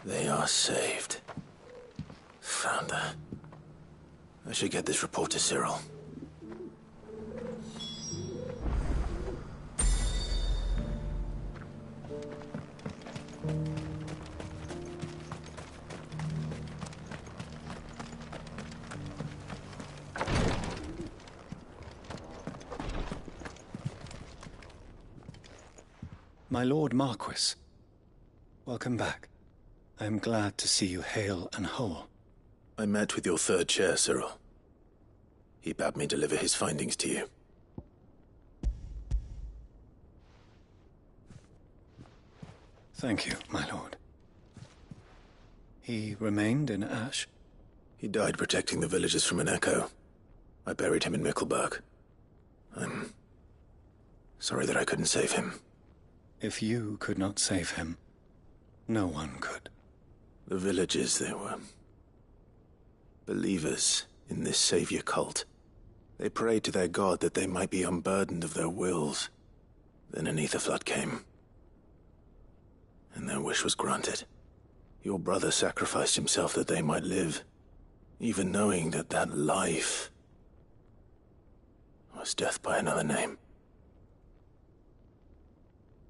They are saved. Founder. I should get this report to Cyril. My Lord Marquis, welcome back. I am glad to see you hale and whole. I met with your third chair, Cyril. He bade me deliver his findings to you. Thank you, my lord. He remained in Ash? He died protecting the villagers from an echo. I buried him in Mickelberg. I'm sorry that I couldn't save him. If you could not save him, no one could. The villagers, they were believers in this savior cult. They prayed to their god that they might be unburdened of their wills. Then an ether flood came, and their wish was granted. Your brother sacrificed himself that they might live, even knowing that that life was death by another name.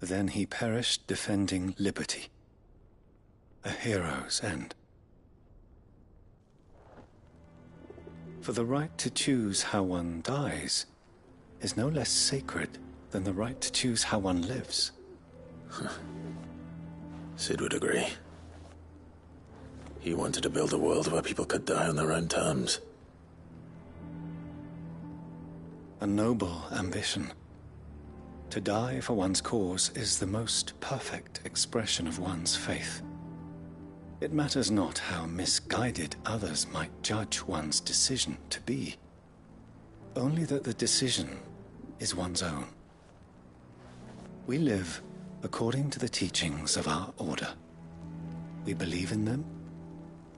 Then he perished defending liberty. A hero's end. For the right to choose how one dies is no less sacred than the right to choose how one lives. Sid would agree. He wanted to build a world where people could die on their own terms. A noble ambition. To die for one's cause is the most perfect expression of one's faith. It matters not how misguided others might judge one's decision to be. Only that the decision is one's own. We live according to the teachings of our order. We believe in them,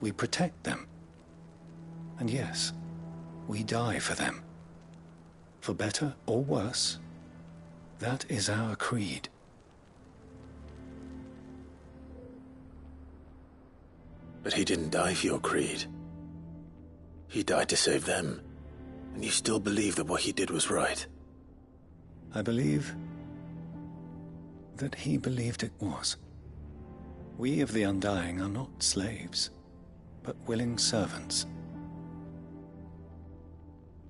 we protect them, and yes, we die for them. For better or worse, that is our creed. But he didn't die for your creed. He died to save them. And you still believe that what he did was right? I believe that he believed it was. We of the Undying are not slaves, but willing servants.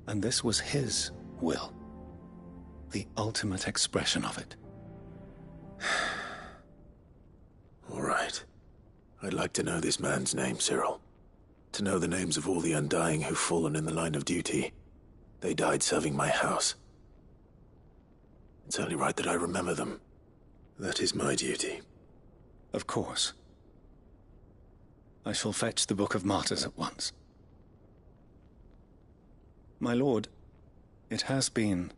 And this was his will, the ultimate expression of it. All right. I'd like to know this man's name, Cyril. To know the names of all the Undying who've fallen in the line of duty. They died serving my house. It's only right that I remember them. That is my duty. Of course. I shall fetch the Book of Martyrs at once. My lord, it has been,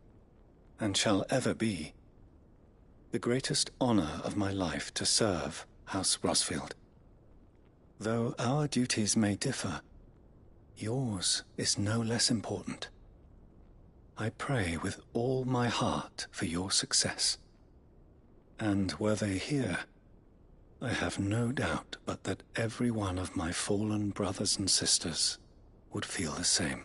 and shall ever be, the greatest honor of my life to serve House Rosfield. Though our duties may differ, yours is no less important. I pray with all my heart for your success. And were they here, I have no doubt but that every one of my fallen brothers and sisters would feel the same.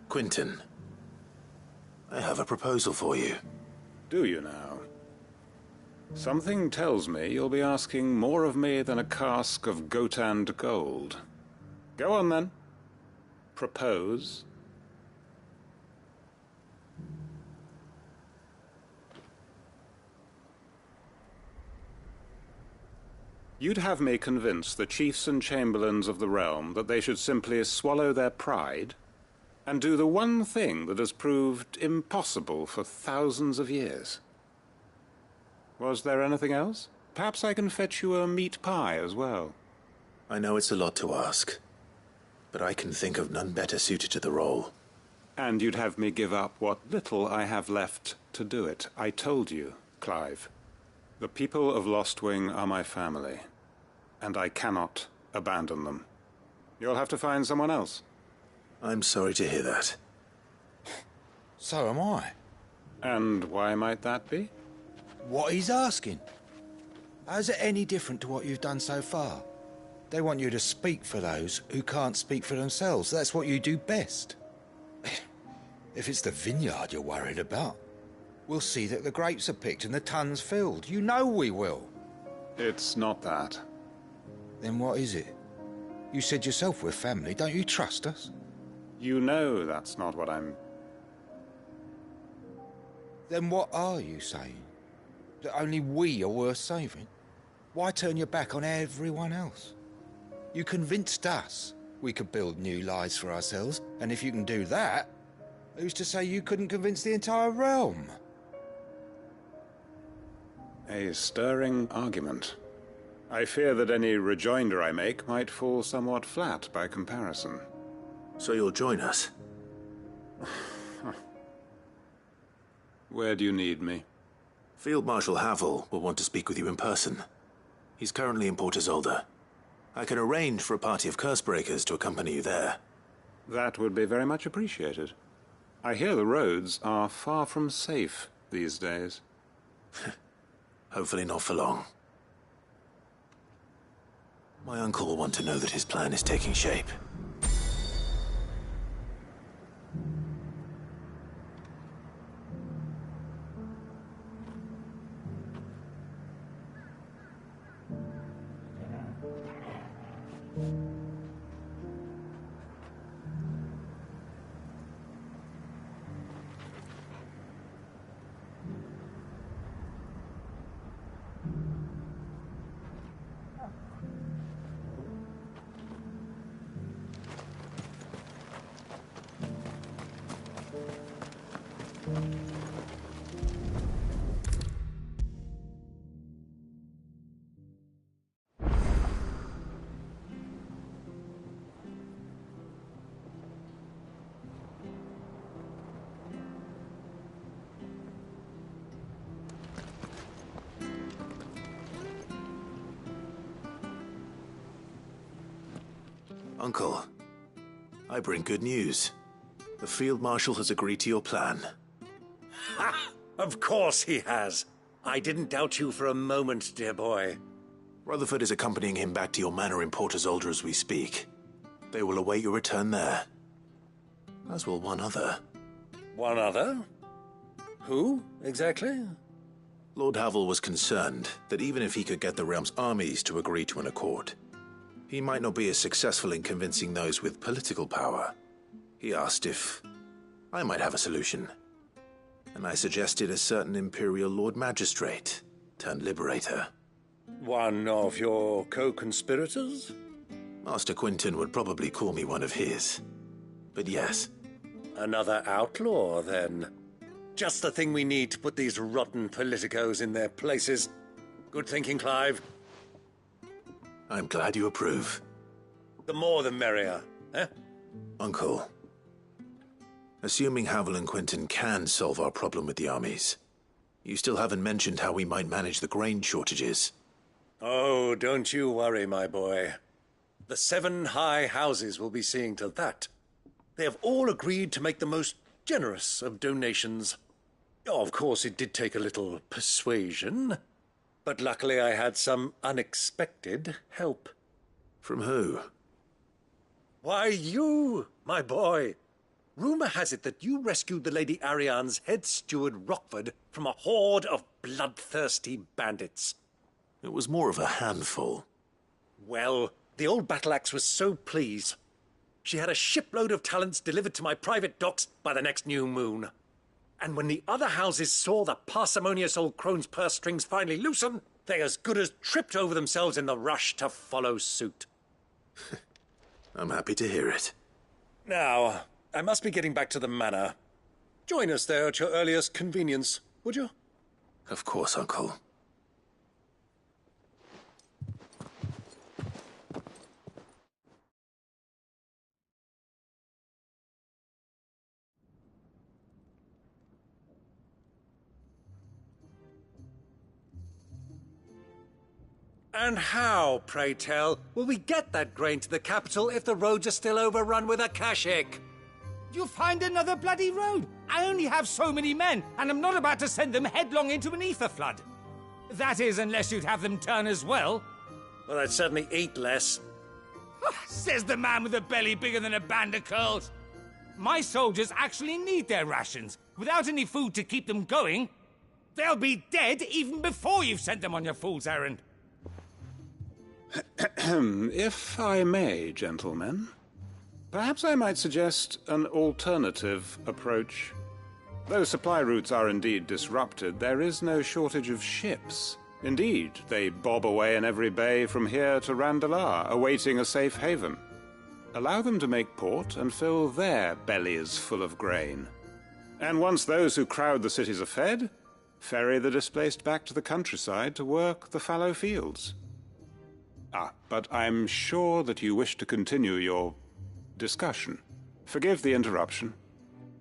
Quinton, I have a proposal for you. Do you now? Something tells me you'll be asking more of me than a cask of Gotand gold. Go on, then. Propose. You'd have me convince the chiefs and chamberlains of the realm that they should simply swallow their pride and do the one thing that has proved impossible for thousands of years. Was there anything else? Perhaps I can fetch you a meat pie as well. I know it's a lot to ask, but I can think of none better suited to the role. And you'd have me give up what little I have left to do it. I told you, Clive. The people of Lostwing are my family, and I cannot abandon them. You'll have to find someone else. I'm sorry to hear that. So am I. And why might that be? What he's asking. How's it any different to what you've done so far? They want you to speak for those who can't speak for themselves. That's what you do best. If it's the vineyard you're worried about, we'll see that the grapes are picked and the tons filled. You know we will. It's not that. Then what is it? You said yourself we're family. Don't you trust us? You know that's not what I'm... Then what are you saying? That only we are worth saving? Why turn your back on everyone else? You convinced us we could build new lives for ourselves, and if you can do that, who's to say you couldn't convince the entire realm? A stirring argument. I fear that any rejoinder I make might fall somewhat flat by comparison. So you'll join us? Where do you need me? Field Marshal Havel will want to speak with you in person. He's currently in Port Isolde. I can arrange for a party of Cursebreakers to accompany you there. That would be very much appreciated. I hear the roads are far from safe these days. Hopefully not for long. My uncle will want to know that his plan is taking shape. Uncle, I bring good news. The Field Marshal has agreed to your plan. Ha! Of course he has. I didn't doubt you for a moment, dear boy. Rutherford is accompanying him back to your manor in Port Isolde as we speak. They will await your return there. As will one other. One other? Who, exactly? Lord Havel was concerned that even if he could get the realm's armies to agree to an accord, he might not be as successful in convincing those with political power. He asked if I might have a solution, and I suggested a certain Imperial Lord Magistrate turned Liberator. One of your co-conspirators? Master Quinton would probably call me one of his, but yes. Another outlaw, then. Just the thing we need to put these rotten politicos in their places. Good thinking, Clive. I'm glad you approve. The more the merrier, eh? Uncle, assuming Havel and Quinton can solve our problem with the armies, you still haven't mentioned how we might manage the grain shortages. Oh, don't you worry, my boy. The 7 high houses will be seeing to that. They have all agreed to make the most generous of donations. Oh, of course, it did take a little persuasion, but luckily I had some unexpected help. From who? Why, you, my boy. rumor has it that you rescued the Lady Ariane's head steward Rockford from a horde of bloodthirsty bandits. It was more of a handful. Well, the old battle axe was so pleased. She had a shipload of talents delivered to my private docks by the next new moon. And when the other houses saw the parsimonious old crone's purse strings finally loosen, they as good as tripped over themselves in the rush to follow suit. I'm happy to hear it. Now, I must be getting back to the manor. Join us there at your earliest convenience, would you? Of course, Uncle. And how, pray tell, will we get that grain to the capital if the roads are still overrun with Akashic? You'll find another bloody road. I only have so many men, and I'm not about to send them headlong into an ether flood. That is, unless you'd have them turn as well. Well, I'd certainly eat less. Says the man with a belly bigger than a band of curls. My soldiers actually need their rations. Without any food to keep them going, they'll be dead even before you've sent them on your fool's errand. If I may, gentlemen, perhaps I might suggest an alternative approach. Though supply routes are indeed disrupted, there is no shortage of ships. Indeed, they bob away in every bay from here to Randalar, awaiting a safe haven. Allow them to make port and fill their bellies full of grain. And once those who crowd the cities are fed, ferry the displaced back to the countryside to work the fallow fields. But I'm sure that you wish to continue your discussion. Forgive the interruption.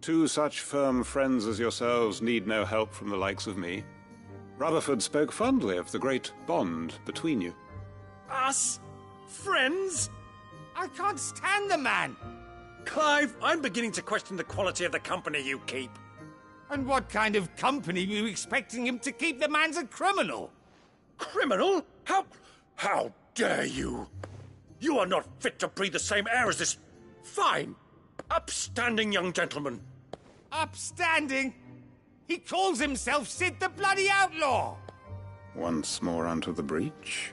Two such firm friends as yourselves need no help from the likes of me. Rutherford spoke fondly of the great bond between you. Us? Friends? I can't stand the man! Clive, I'm beginning to question the quality of the company you keep. And what kind of company were you expecting him to keep? The man's a criminal! Criminal? How dare you? You are not fit to breathe the same air as this fine, upstanding young gentleman. Upstanding? He calls himself Sid the Bloody Outlaw! Once more onto the breach.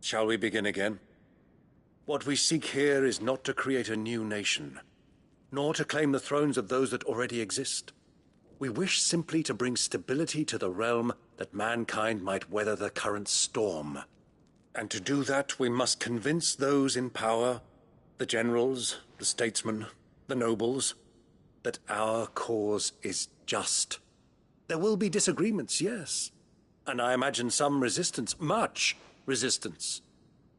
Shall we begin again? What we seek here is not to create a new nation, nor to claim the thrones of those that already exist. We wish simply to bring stability to the realm that mankind might weather the current storm. And to do that, we must convince those in power, the generals, the statesmen, the nobles, that our cause is just. There will be disagreements, yes, and I imagine some resistance, much resistance.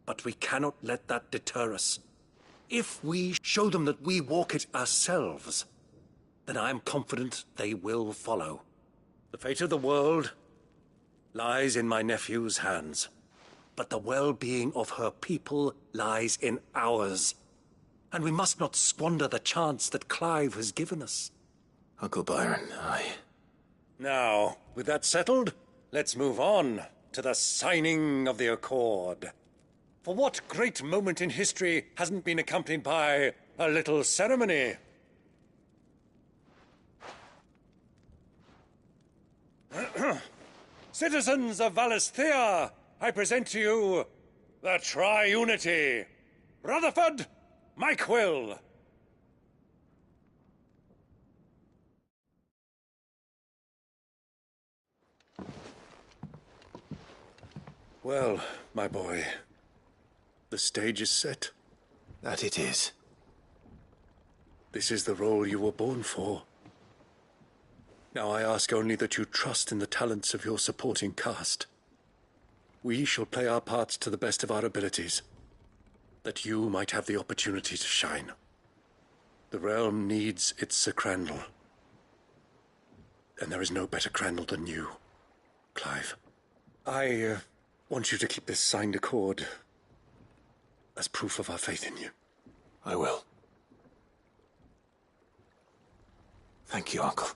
But we cannot let that deter us. If we show them that we walk it ourselves, then I am confident they will follow. The fate of the world lies in my nephew's hands, but the well-being of her people lies in ours. And we must not squander the chance that Clive has given us. Uncle Byron, Now, with that settled, let's move on to the signing of the Accord. For what great moment in history hasn't been accompanied by a little ceremony? Citizens of Valisthea, I present to you the Triunity. Rutherford, Mike Will. Well, my boy, the stage is set. That it is. This is the role you were born for. Now I ask only that you trust in the talents of your supporting cast. We shall play our parts to the best of our abilities, that you might have the opportunity to shine. The realm needs its Sir Crandall. And there is no better Crandall than you, Clive. I want you to keep this signed accord as proof of our faith in you. I will. Thank you, Uncle.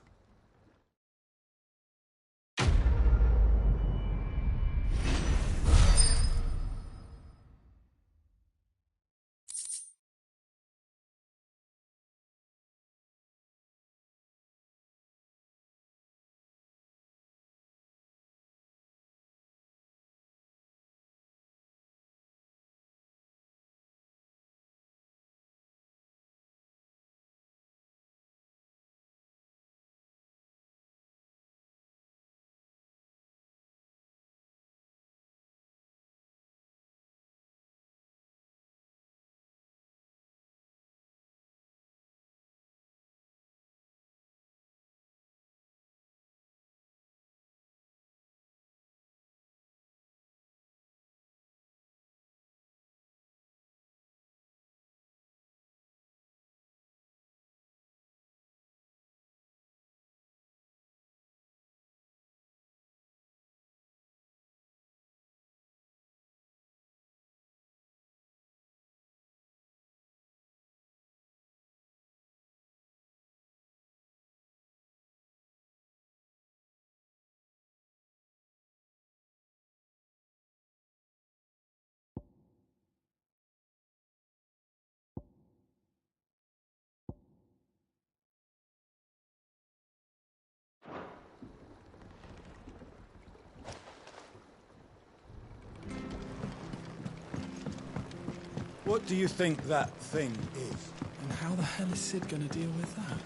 What do you think that thing is? And how the hell is Sid gonna deal with that?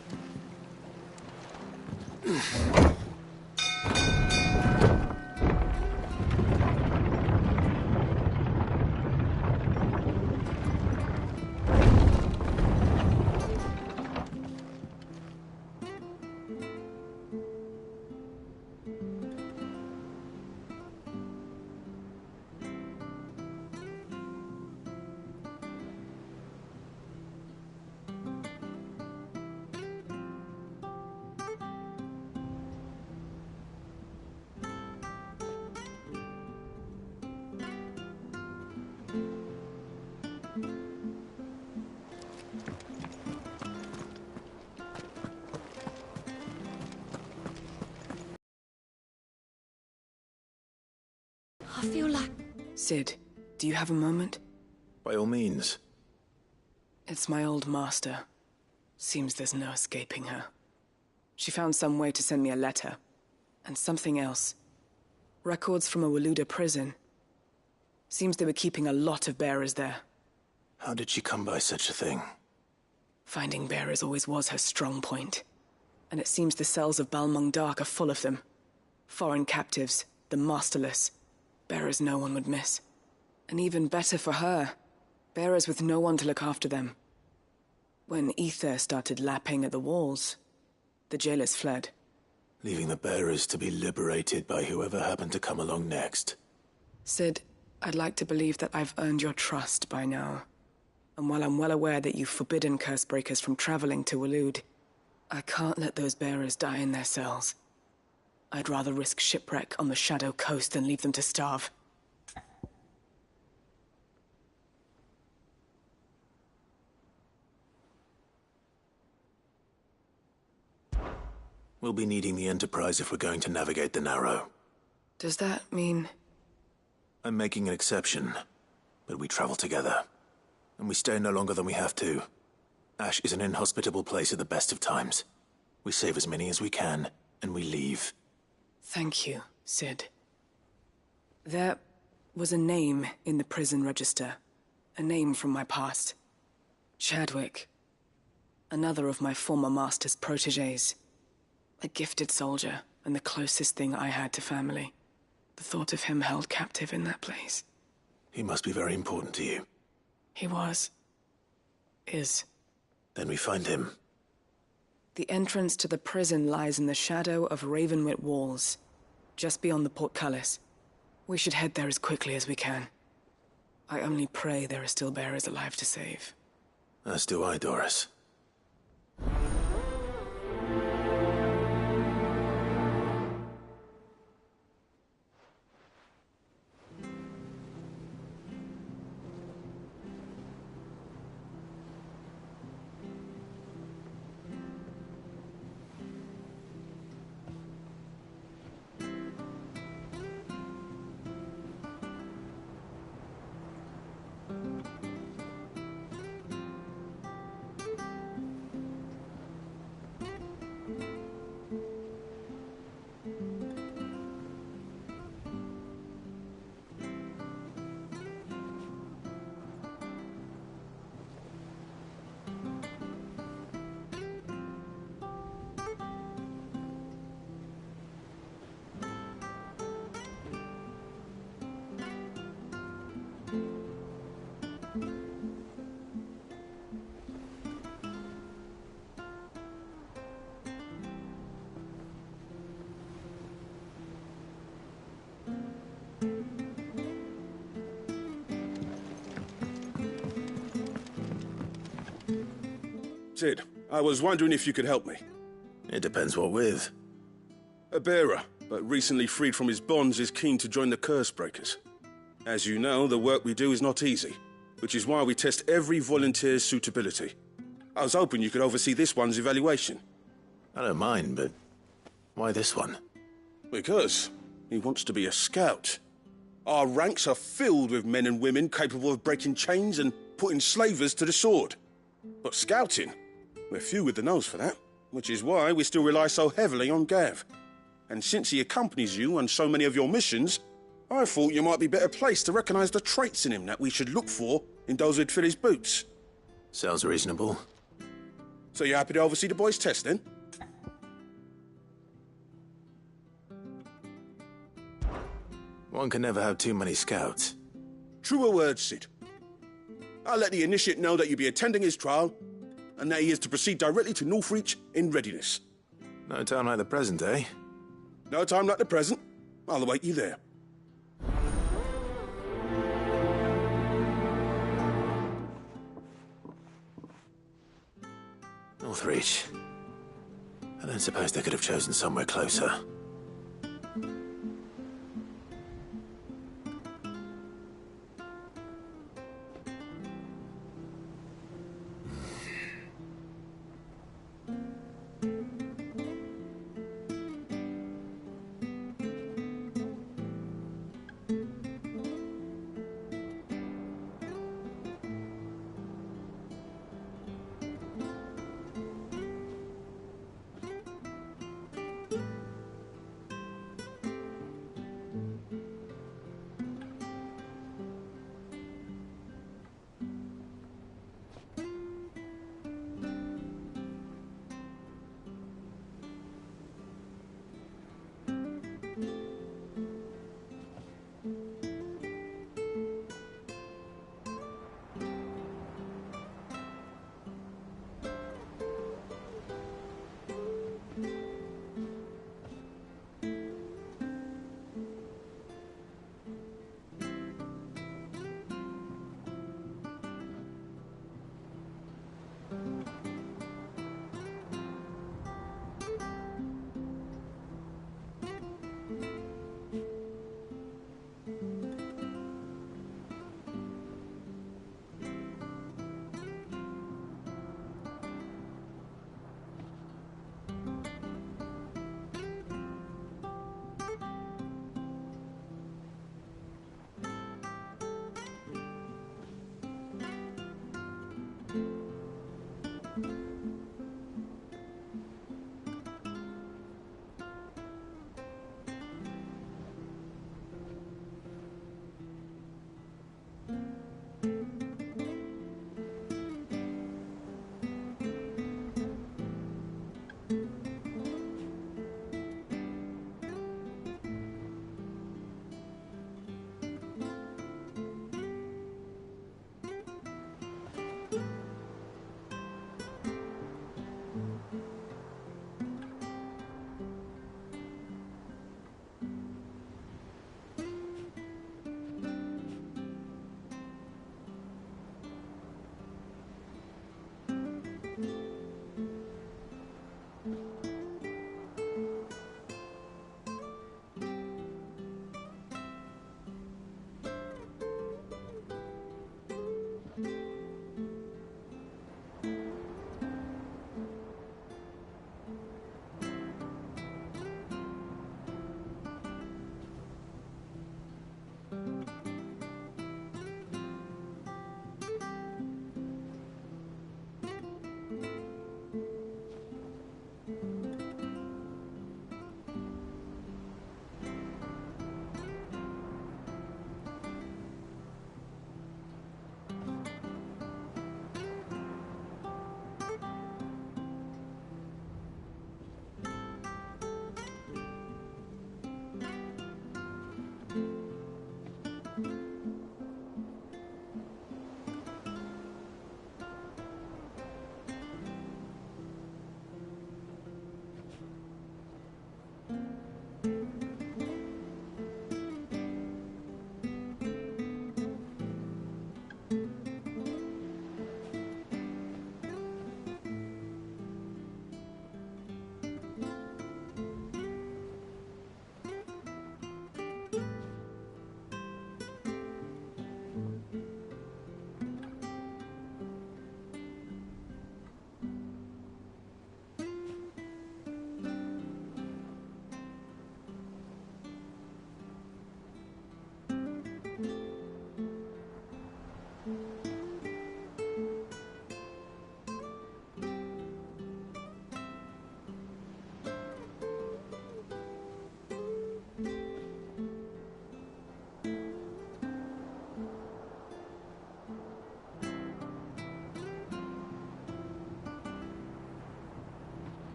I feel like... Sid, do you have a moment? By all means. It's my old master. Seems there's no escaping her. She found some way to send me a letter. And something else. Records from a Waluda prison. Seems they were keeping a lot of bearers there. How did she come by such a thing? Finding bearers always was her strong point. And it seems the cells of Balmung Dark are full of them. Foreign captives, the masterless. Bearers no one would miss. And even better for her, bearers with no one to look after them. When ether started lapping at the walls, the jailers fled. Leaving the bearers to be liberated by whoever happened to come along next. Sid, I'd like to believe that I've earned your trust by now. And while I'm well aware that you've forbidden Cursebreakers from traveling to Waloed, I can't let those bearers die in their cells. I'd rather risk shipwreck on the Shadow Coast than leave them to starve. We'll be needing the Enterprise if we're going to navigate the Narrow. Does that mean... I'm making an exception, but we travel together. And we stay no longer than we have to. Ash is an inhospitable place at the best of times. We save as many as we can, and we leave. Thank you, Sid. There was a name in the prison register. A name from my past. Chadwick. Another of my former master's protégés. A gifted soldier, and the closest thing I had to family. The thought of him held captive in that place. He must be very important to you. He was. Is. Then we find him. The entrance to the prison lies in the shadow of Ravenwit Walls, just beyond the portcullis. We should head there as quickly as we can. I only pray there are still bearers alive to save. As do I, Doris. Sid, I was wondering if you could help me. It depends what with. A bearer, but recently freed from his bonds, is keen to join the Cursebreakers. As you know, the work we do is not easy, which is why we test every volunteer's suitability. I was hoping you could oversee this one's evaluation. I don't mind, but why this one? Because he wants to be a scout. Our ranks are filled with men and women capable of breaking chains and putting slavers to the sword. But scouting? We're few with the nose for that, which is why we still rely so heavily on Gav. And since he accompanies you on so many of your missions, I thought you might be better placed to recognize the traits in him that we should look for in those who'd fill his boots. Sounds reasonable. So you're happy to oversee the boys' test, then? One can never have too many scouts. Truer words, Sid. I'll let the initiate know that you'll be attending his trial, and that he is to proceed directly to Northreach in readiness. No time like the present, eh? No time like the present. I'll await you there. Northreach. I don't suppose they could have chosen somewhere closer.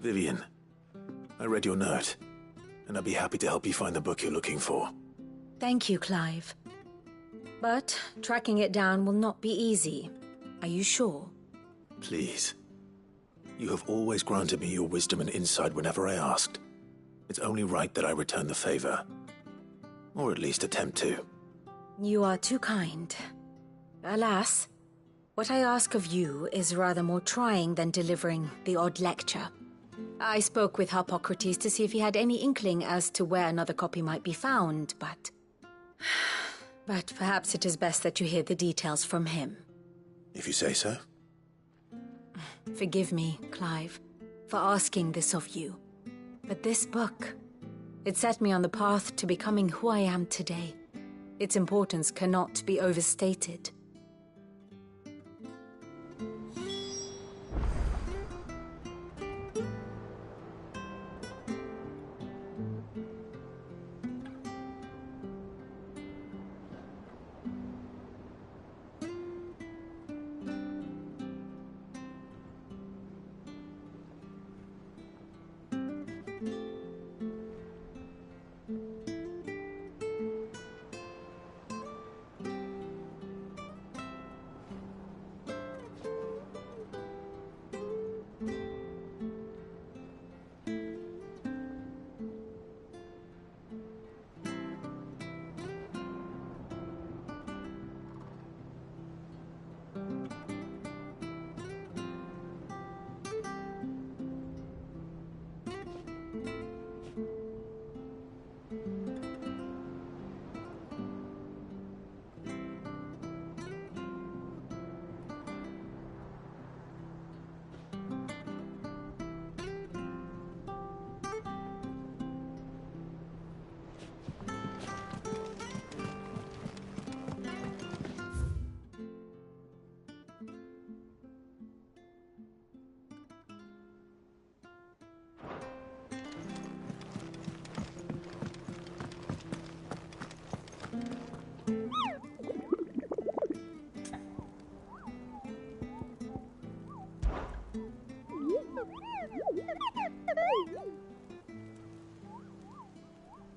Vivian, I read your note, and I'd be happy to help you find the book you're looking for. Thank you, Clive. But tracking it down will not be easy. Are you sure? Please. You have always granted me your wisdom and insight whenever I asked. It's only right that I return the favor. Or at least attempt to. You are too kind. Alas, what I ask of you is rather more trying than delivering the odd lecture. I spoke with Harpocrates to see if he had any inkling as to where another copy might be found, but perhaps it is best that you hear the details from him. If you say so. Forgive me, Clive, for asking this of you. But this book, it set me on the path to becoming who I am today. Its importance cannot be overstated.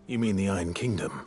You mean the Iron Kingdom?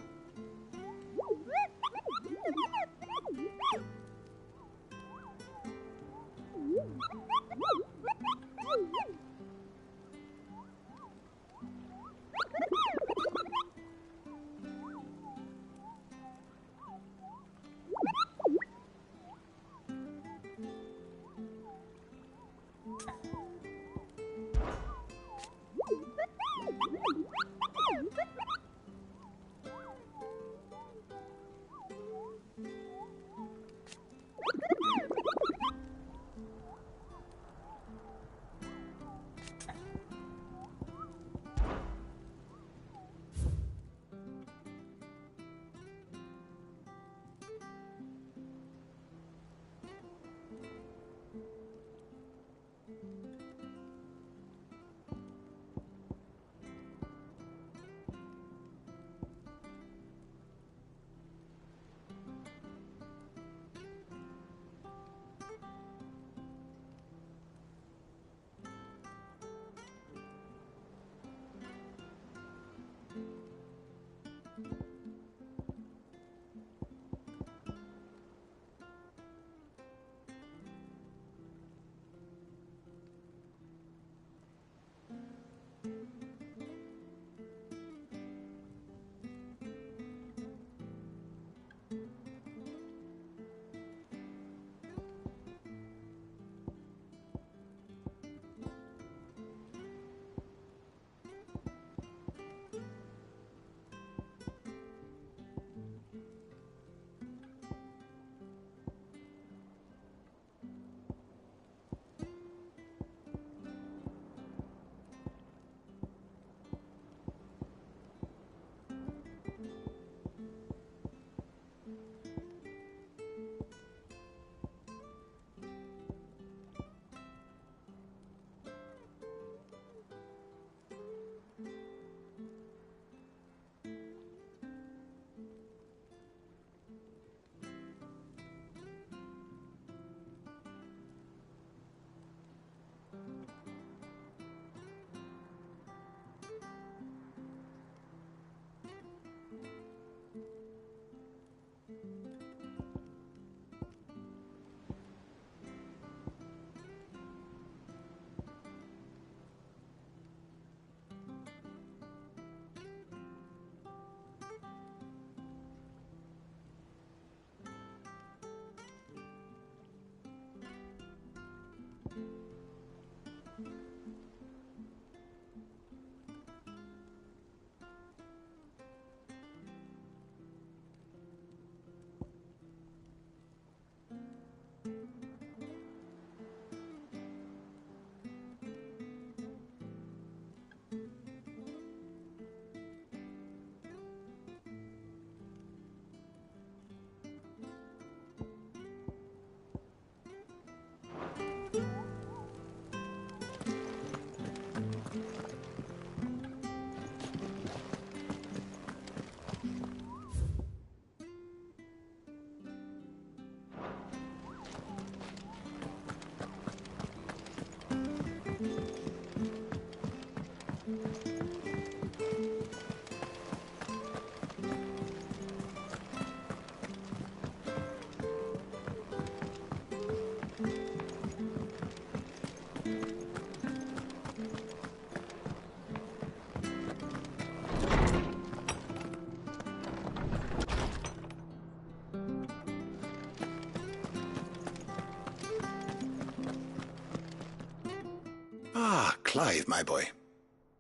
Clive, my boy.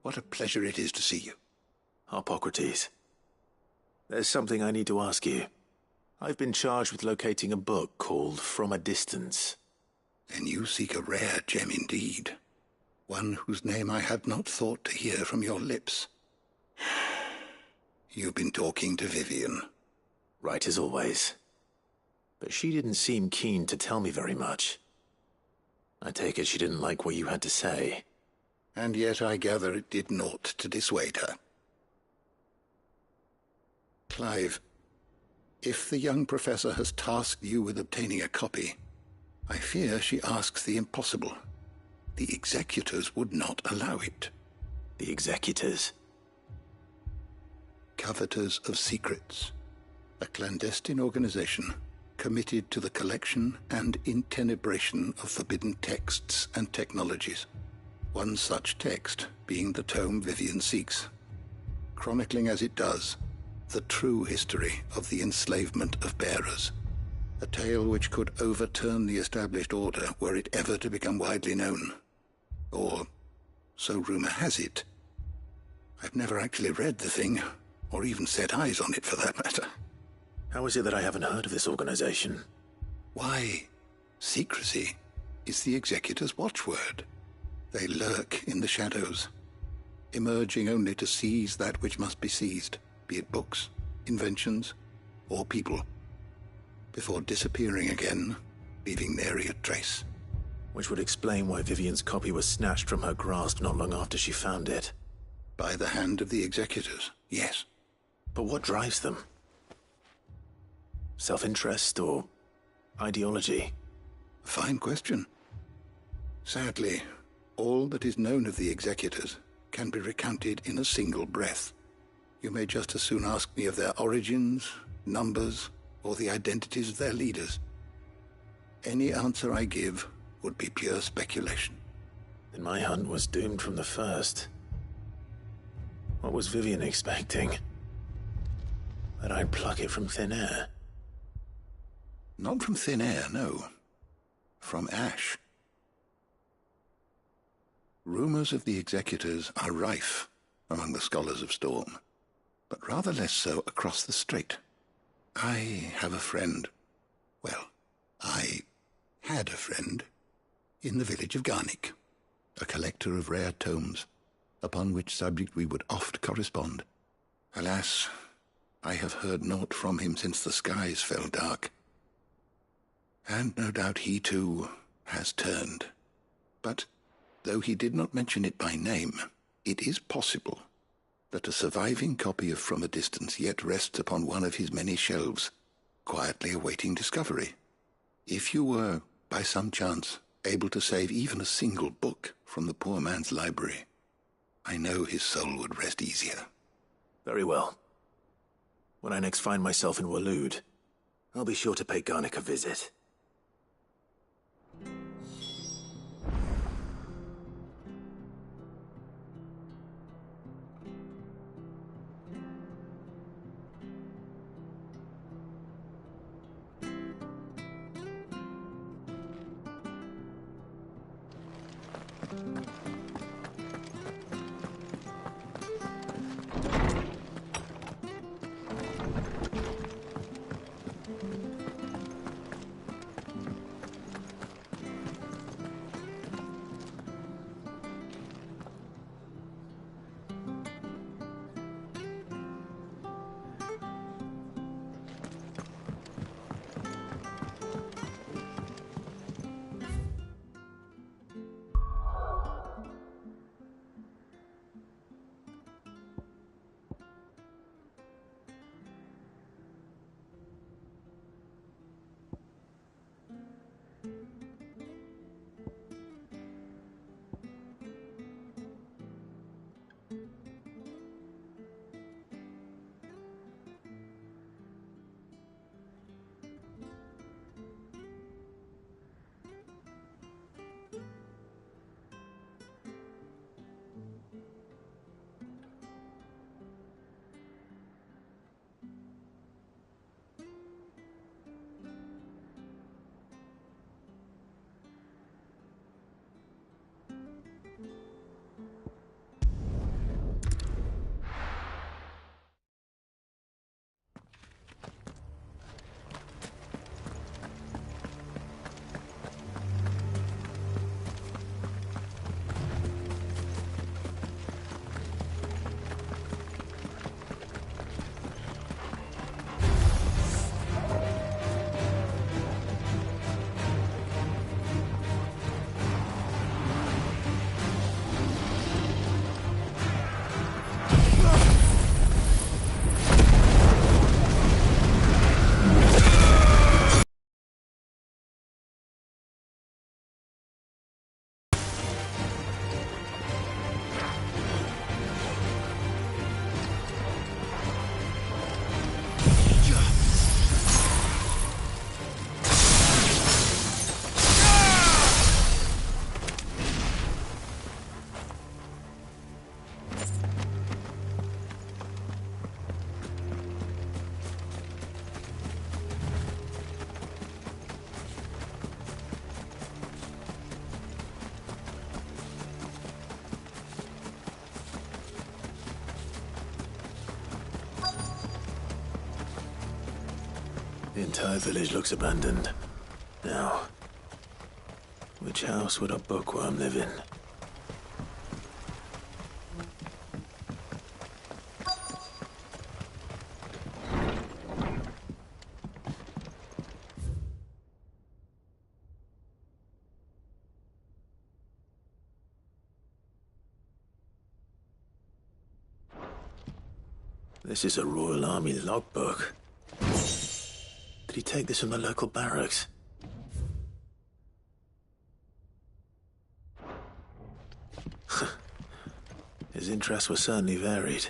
What a pleasure it is to see you. Harpocrates. There's something I need to ask you. I've been charged with locating a book called From a Distance. Then you seek a rare gem indeed. One whose name I had not thought to hear from your lips. You've been talking to Vivian. Right as always. But she didn't seem keen to tell me very much. I take it she didn't like what you had to say. And yet I gather it did naught to dissuade her. Clive, if the young professor has tasked you with obtaining a copy, I fear she asks the impossible. The executors would not allow it. The executors? Coveters of Secrets. A clandestine organization committed to the collection and intenebration of forbidden texts and technologies. One such text being the tome Vivian seeks, chronicling as it does the true history of the enslavement of bearers. A tale which could overturn the established order were it ever to become widely known. Or, so rumor has it. I've never actually read the thing, or even set eyes on it for that matter. How is it that I haven't heard of this organization? Why, secrecy is the executor's watchword. They lurk in the shadows, emerging only to seize that which must be seized, be it books, inventions, or people, before disappearing again, leaving nary a trace. Which would explain why Vivian's copy was snatched from her grasp not long after she found it. By the hand of the executors, yes. But what drives them? Self-interest or ideology? A fine question. Sadly, all that is known of the executors can be recounted in a single breath. You may just as soon ask me of their origins, numbers, or the identities of their leaders. Any answer I give would be pure speculation. Then my hunt was doomed from the first. What was Vivian expecting? That I'd pluck it from thin air? Not from thin air, no. From ash. Rumors of the executors are rife among the scholars of Storm, but rather less so across the strait. I have a friend. Well, I had a friend in the village of Garnick, a collector of rare tomes, upon which subject we would oft correspond. Alas, I have heard naught from him since the skies fell dark. And no doubt he, too, has turned. But, though he did not mention it by name, it is possible that a surviving copy of From a Distance yet rests upon one of his many shelves, quietly awaiting discovery. If you were, by some chance, able to save even a single book from the poor man's library, I know his soul would rest easier. Very well. When I next find myself in Waloed, I'll be sure to pay Garnick a visit. The entire village looks abandoned. Now, which house would a bookworm live in? This is a Royal Army logbook. Did he take this from the local barracks? His interests were certainly varied.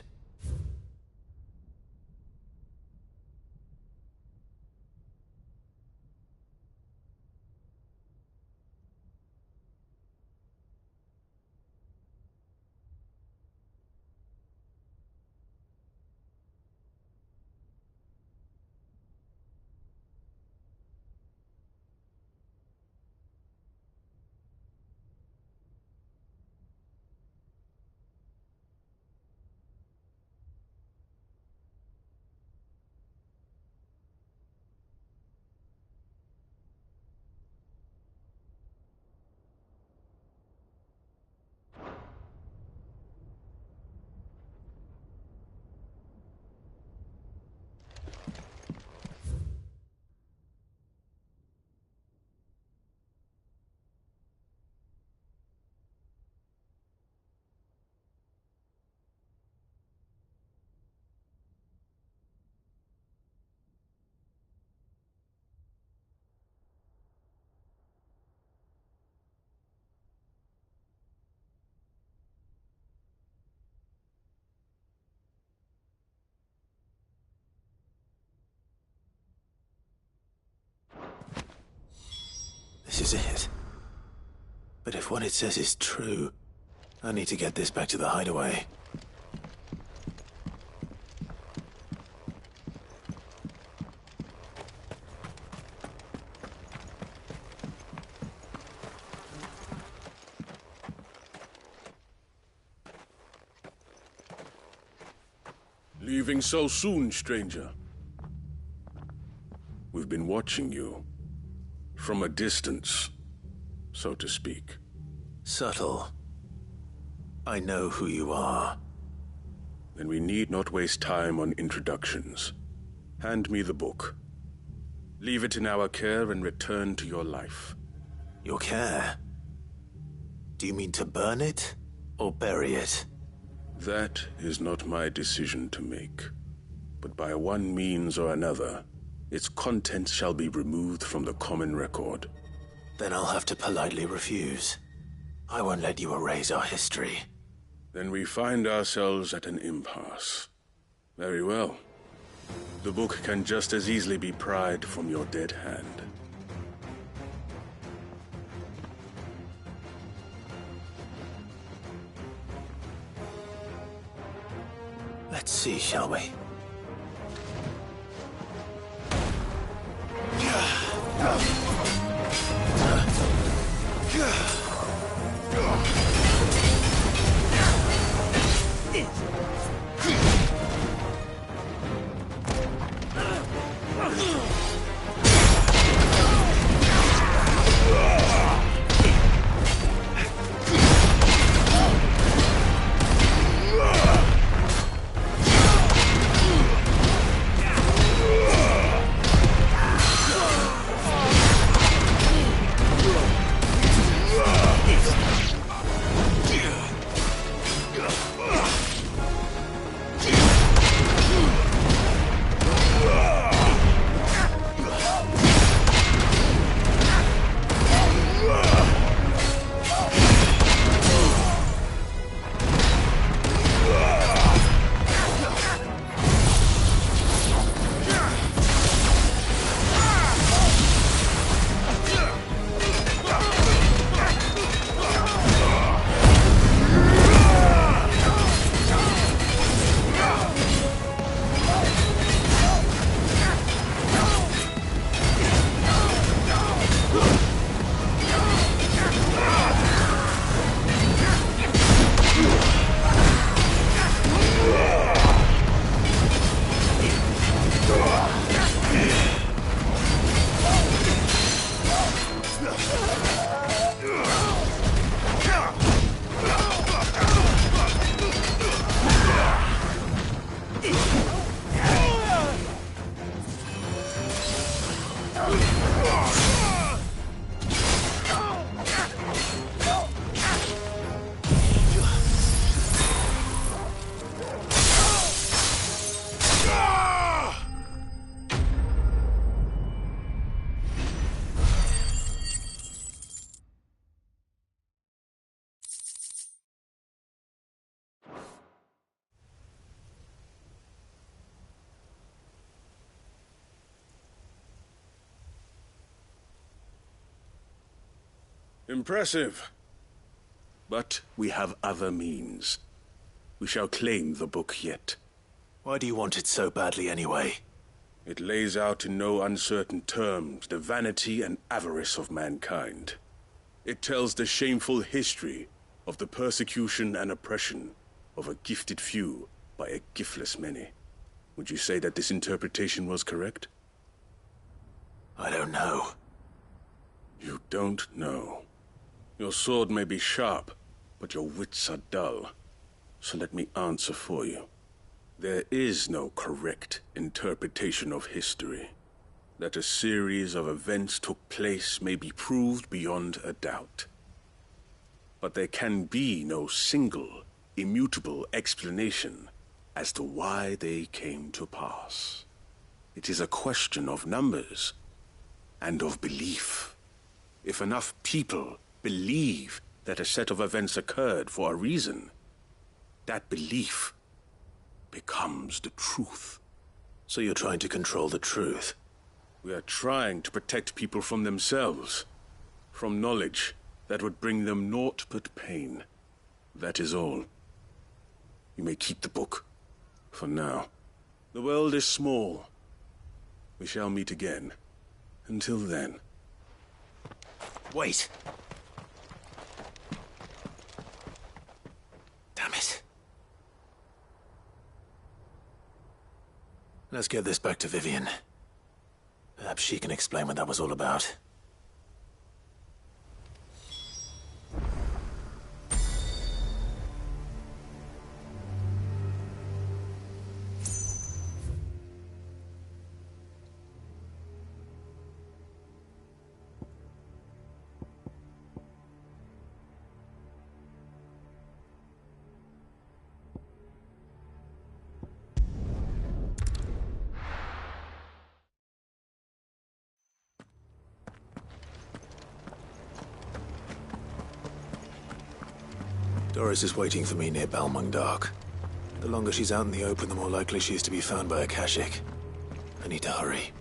This is it. But if what it says is true, I need to get this back to the hideaway. Leaving so soon, stranger? We've been watching you. From a distance, so to speak. Subtle. I know who you are. Then we need not waste time on introductions. Hand me the book. Leave it in our care and return to your life. Your care? Do you mean to burn it or bury it? That is not my decision to make. But by one means or another, its contents shall be removed from the common record. Then I'll have to politely refuse. I won't let you erase our history. Then we find ourselves at an impasse. Very well. The book can just as easily be pried from your dead hand. Let's see, shall we? Impressive. But we have other means. We shall claim the book yet. Why do you want it so badly anyway? It lays out in no uncertain terms the vanity and avarice of mankind. It tells the shameful history of the persecution and oppression of a gifted few by a giftless many. Would you say that this interpretation was correct? I don't know. You don't know. Your sword may be sharp, but your wits are dull. So let me answer for you. There is no correct interpretation of history. That a series of events took place may be proved beyond a doubt. But there can be no single, immutable explanation as to why they came to pass. It is a question of numbers and of belief. If enough people believe that a set of events occurred for a reason, that belief becomes the truth. So you're trying to control the truth? We are trying to protect people from themselves, from knowledge that would bring them naught but pain. That is all. You may keep the book, for now. The world is small. We shall meet again. Until then. Wait! Damn it. Let's get this back to Vivian. Perhaps she can explain what that was all about. Doris is waiting for me near Balmung Dock. The longer she's out in the open, the more likely she is to be found by Akashic. I need to hurry.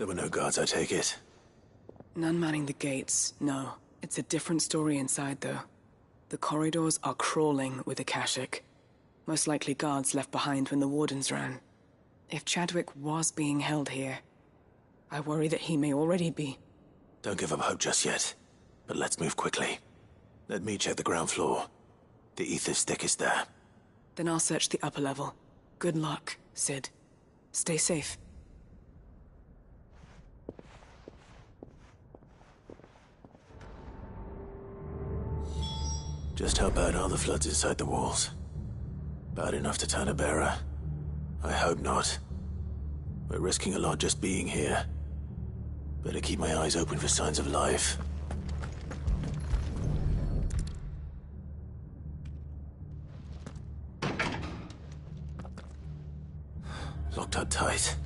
There were no guards, I take it? None manning the gates, no. It's a different story inside, though. The corridors are crawling with Akashic. Most likely guards left behind when the Wardens ran. If Chadwick was being held here, I worry that he may already be. Don't give up hope just yet, but let's move quickly. Let me check the ground floor. The ether stick is there. Then I'll search the upper level. Good luck, Sid. Stay safe. Just how bad are the floods inside the walls? Bad enough to turn a bearer? I hope not. We're risking a lot just being here. Better keep my eyes open for signs of life. Locked up tight.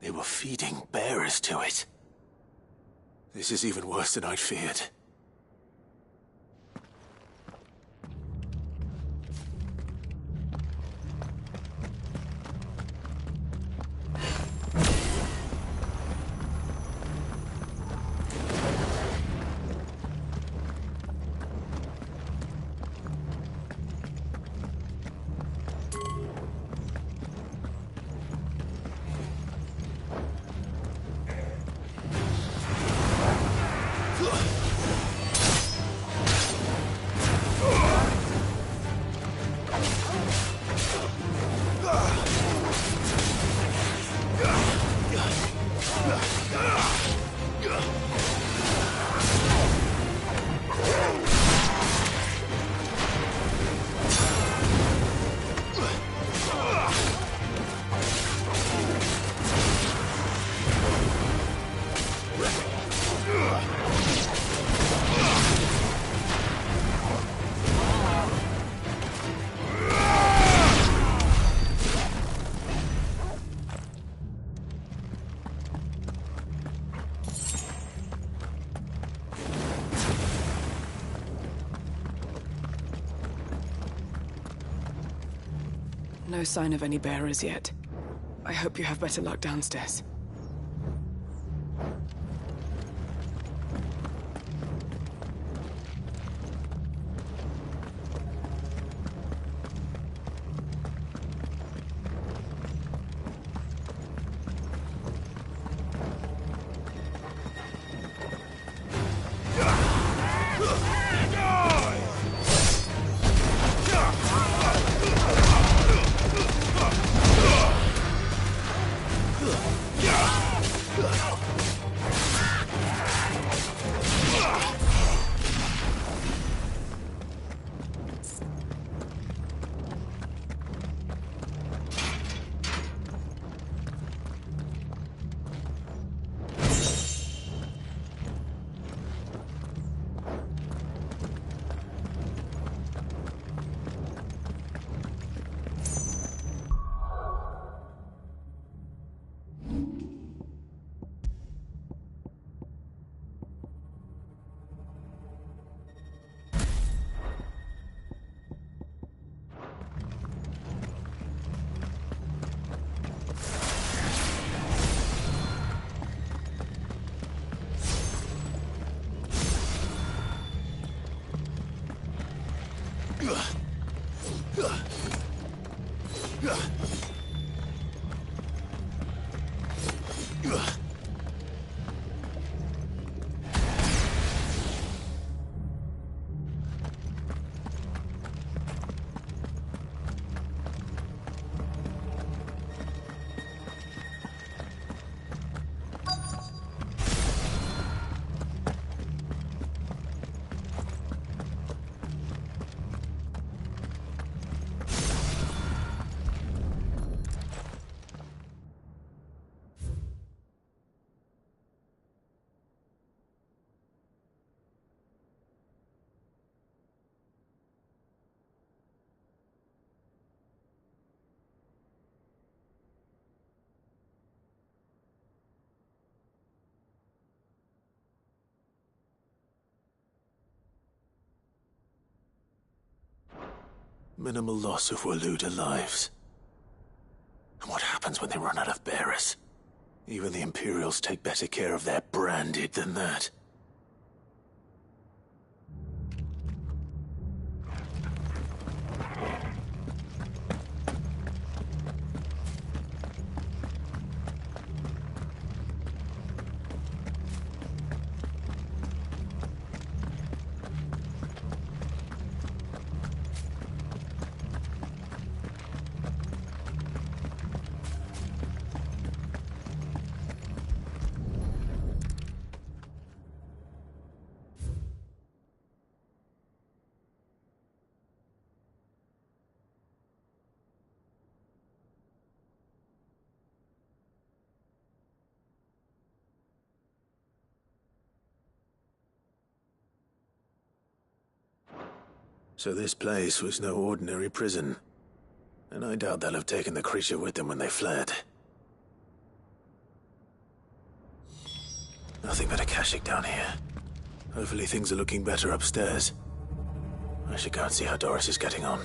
They were feeding bearers to it. This is even worse than I'd feared. No sign of any bearers yet. I hope you have better luck downstairs. Minimal loss of Waluda lives. And what happens when they run out of bearers? Even the Imperials take better care of their branded than that. So this place was no ordinary prison. And I doubt they'll have taken the creature with them when they fled. Nothing but a Akashic down here. Hopefully things are looking better upstairs. I should go and see how Doris is getting on.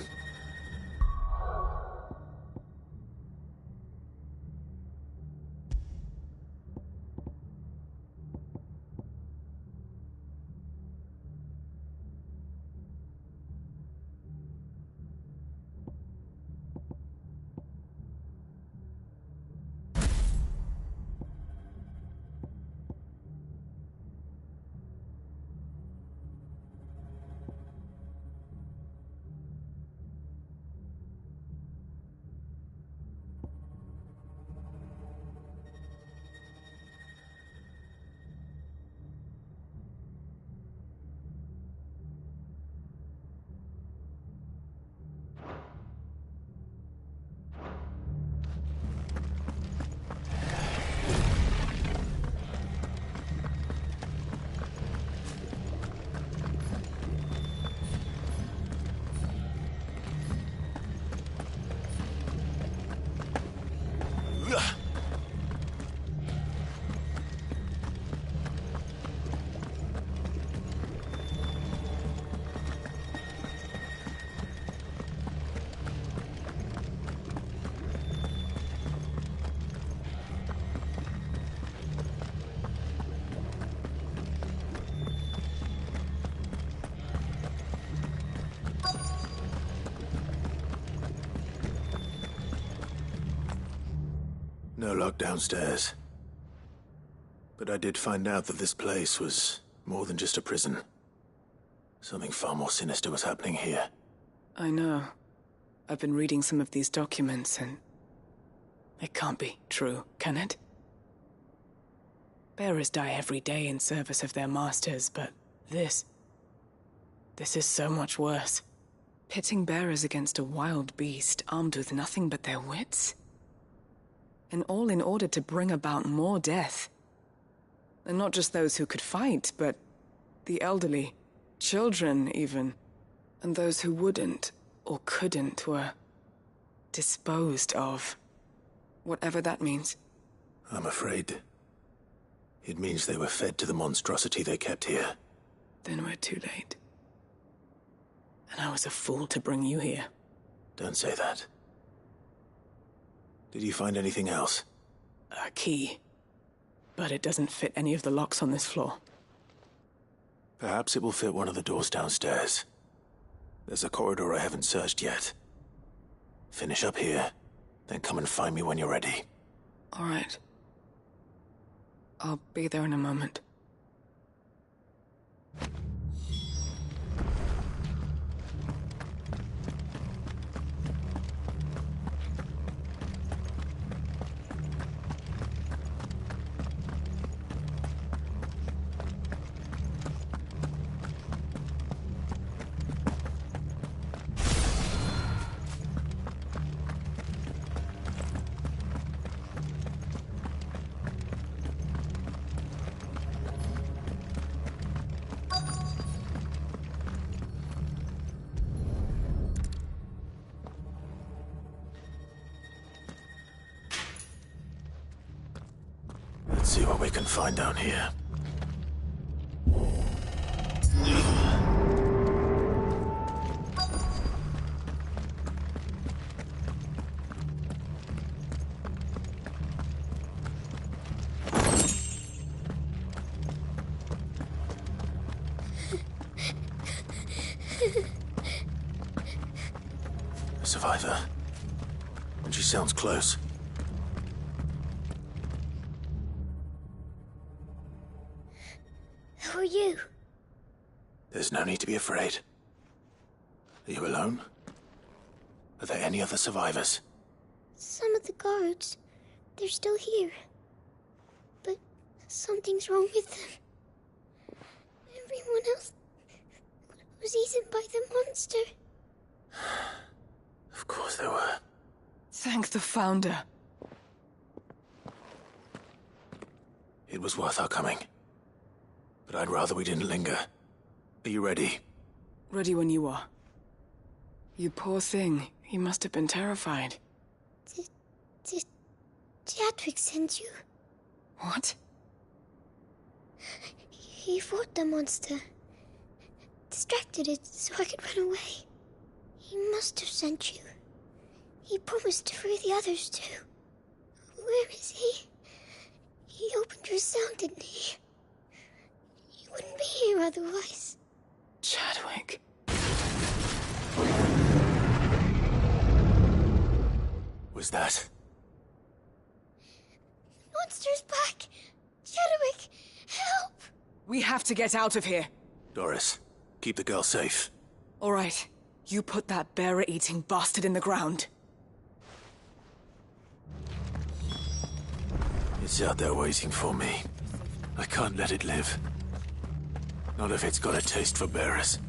No lock downstairs. But I did find out that this place was more than just a prison. Something far more sinister was happening here. I know. I've been reading some of these documents and... it can't be true, can it? Bearers die every day in service of their masters, but this is so much worse. Pitting bearers against a wild beast armed with nothing but their wits? And all in order to bring about more death. And not just those who could fight, but the elderly, children even, and those who wouldn't or couldn't were disposed of. Whatever that means. I'm afraid it means they were fed to the monstrosity they kept here. Then we're too late. And I was a fool to bring you here. Don't say that. Did you find anything else? A key. But it doesn't fit any of the locks on this floor. Perhaps it will fit one of the doors downstairs. There's a corridor I haven't searched yet. Finish up here, then come and find me when you're ready. All right. I'll be there in a moment. Let's see what we can find down here. A survivor. And she sounds close. Who are you? There's no need to be afraid. Are you alone? Are there any other survivors? Some of the guards. They're still here. But something's wrong with them. Everyone else was eaten by the monster. Of course there were. Thank the Founder. It was worth our coming. But I'd rather we didn't linger. Are you ready? Ready when you are. You poor thing. He must have been terrified. Did Chadwick send you? What? He fought the monster. Distracted it so I could run away. He must have sent you. He promised to free the others too. Where is he? He opened your cell, didn't he? He wouldn't be here otherwise. Chadwick. Was that? Monster's back! Chadwick, help! We have to get out of here. Doris, keep the girl safe. All right. You put that bearer-eating bastard in the ground. It's out there waiting for me. I can't let it live. Not if it's got a taste for bearers.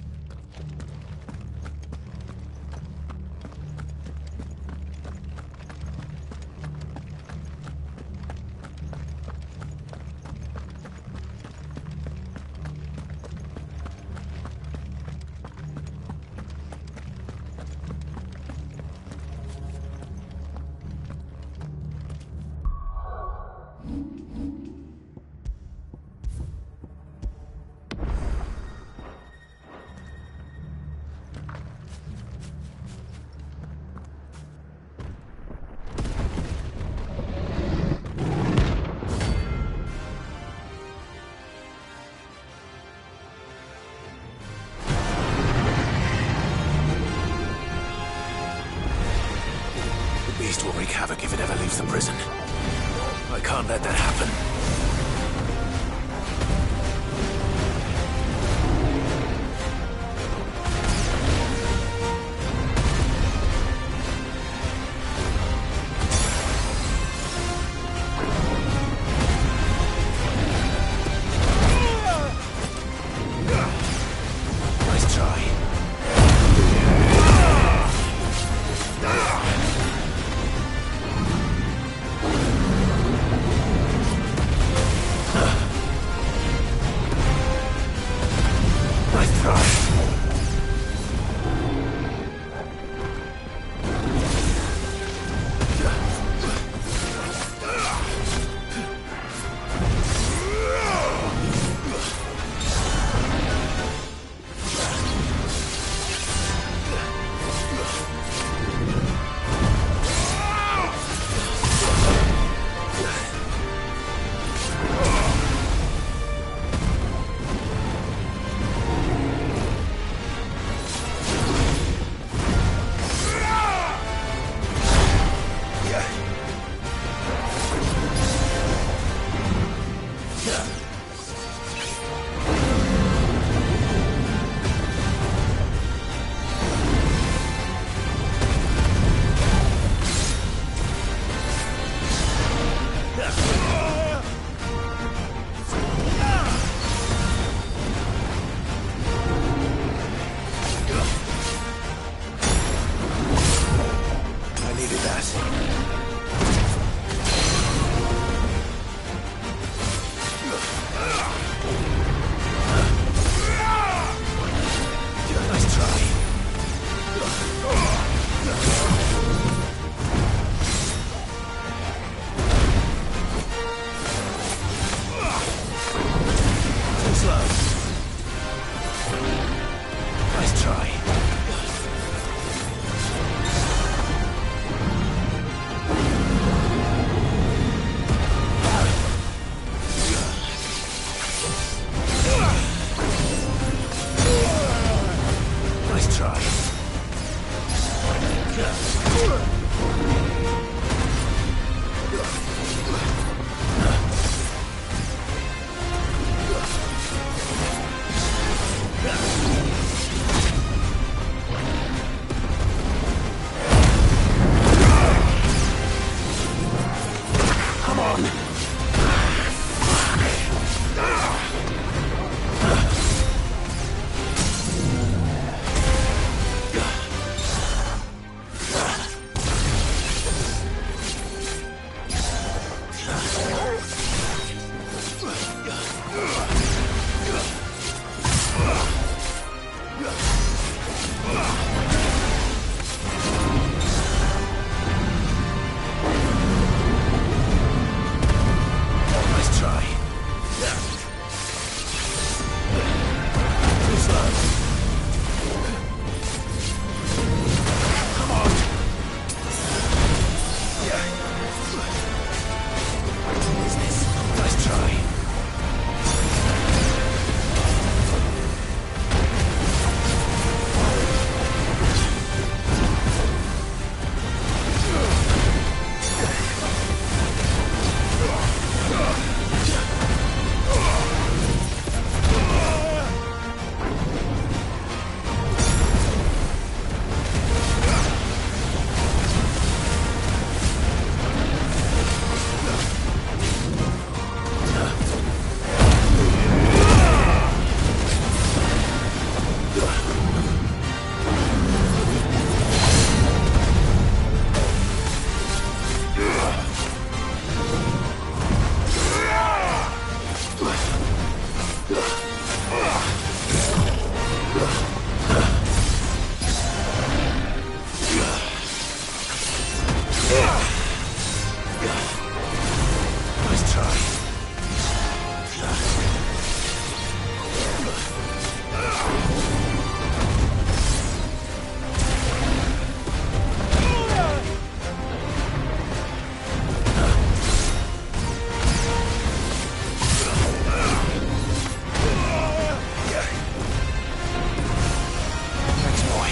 The beast will wreak havoc if it ever leaves the prison. I can't let that happen. Nice try. Nice try. I needed that. Nice try. Too slow. Nice try. Nice try. Come on. Nice try. Too slow. Come on. Business. Nice try. Nice try. Thanks, boy.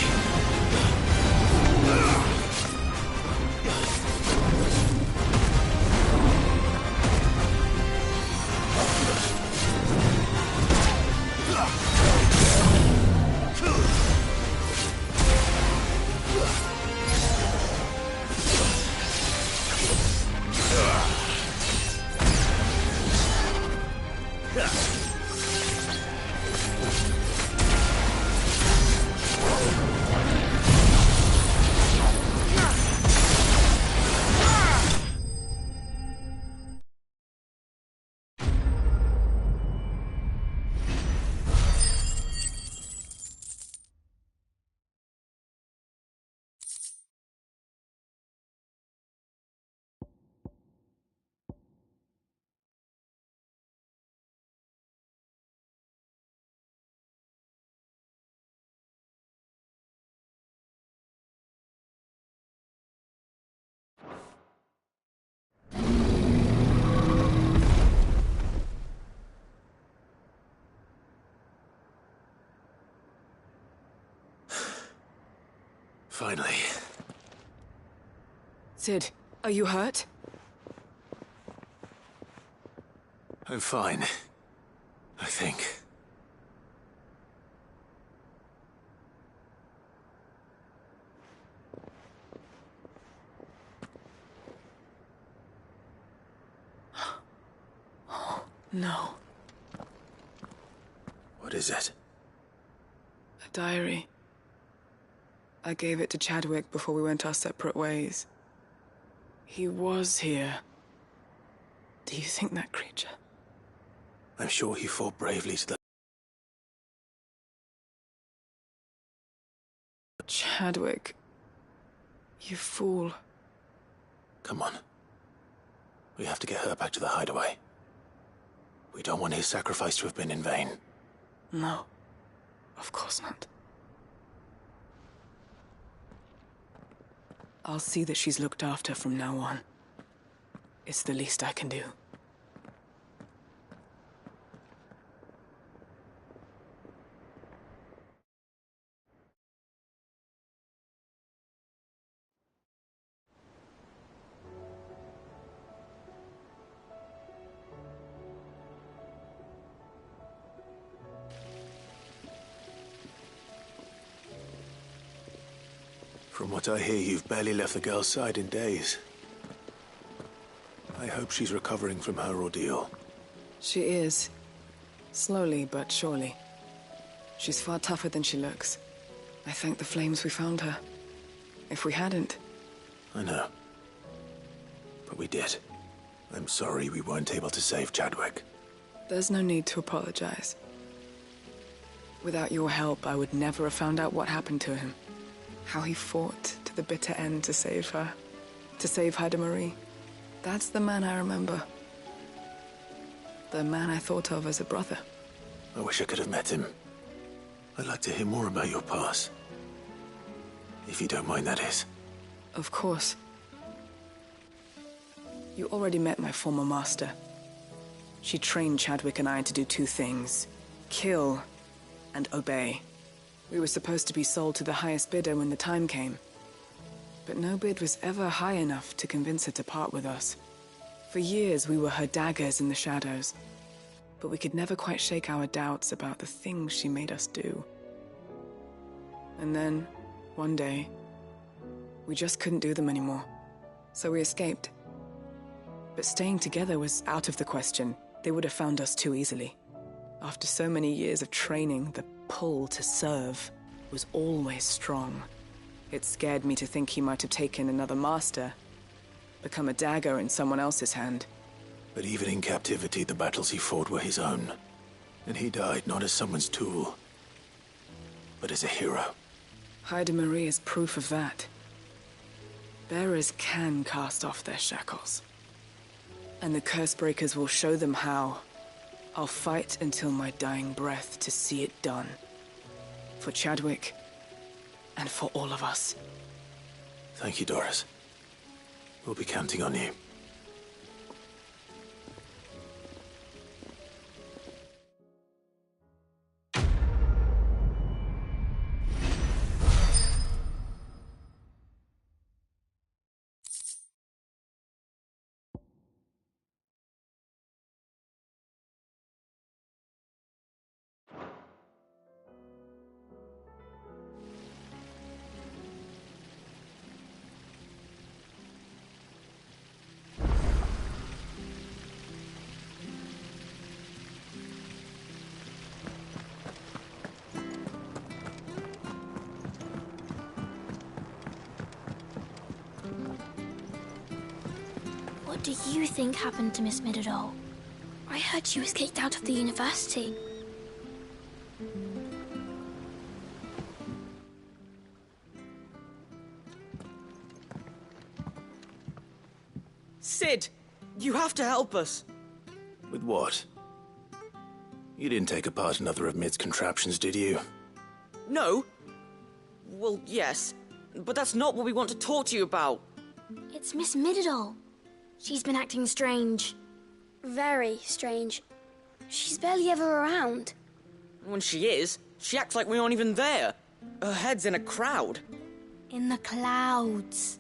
Finally. Sid, are you hurt? I'm fine. I think. No. What is it? A diary. I gave it to Chadwick before we went our separate ways. He was here. Do you think that creature? I'm sure he fought bravely to the... Chadwick. You fool. Come on. We have to get her back to the hideaway. We don't want his sacrifice to have been in vain. No. Of course not. I'll see that she's looked after from now on. It's the least I can do. From what I hear, you've barely left the girl's side in days. I hope she's recovering from her ordeal. She is. Slowly but surely. She's far tougher than she looks. I thank the flames we found her. If we hadn't... I know. But we did. I'm sorry we weren't able to save Chadwick. There's no need to apologize. Without your help, I would never have found out what happened to him. How he fought to the bitter end to save her. To save Haida Marie. That's the man I remember. The man I thought of as a brother. I wish I could have met him. I'd like to hear more about your past. If you don't mind, that is. Of course. You already met my former master. She trained Chadwick and I to do two things. Kill and obey. We were supposed to be sold to the highest bidder when the time came. But no bid was ever high enough to convince her to part with us. For years, we were her daggers in the shadows. But we could never quite shake our doubts about the things she made us do. And then, one day, we just couldn't do them anymore. So we escaped. But staying together was out of the question. They would have found us too easily. After so many years of training, the pull to serve was always strong. It scared me to think he might have taken another master, become a dagger in someone else's hand. But even in captivity, the battles he fought were his own. And he died not as someone's tool, but as a hero. Haida Marie is proof of that. Bearers can cast off their shackles. And the Cursebreakers will show them how. I'll fight until my dying breath to see it done. For Chadwick, and for all of us. Thank you, Doris. We'll be counting on you. What do you think happened to Miss Midadol? I heard she was kicked out of the university. Sid, you have to help us. With what? You didn't take apart another of Mid's contraptions, did you? No. Well, yes, but that's not what we want to talk to you about. It's Miss Midadol. She's been acting strange. Very strange. She's barely ever around. When she is, she acts like we aren't even there. Her head's in a crowd. In the clouds.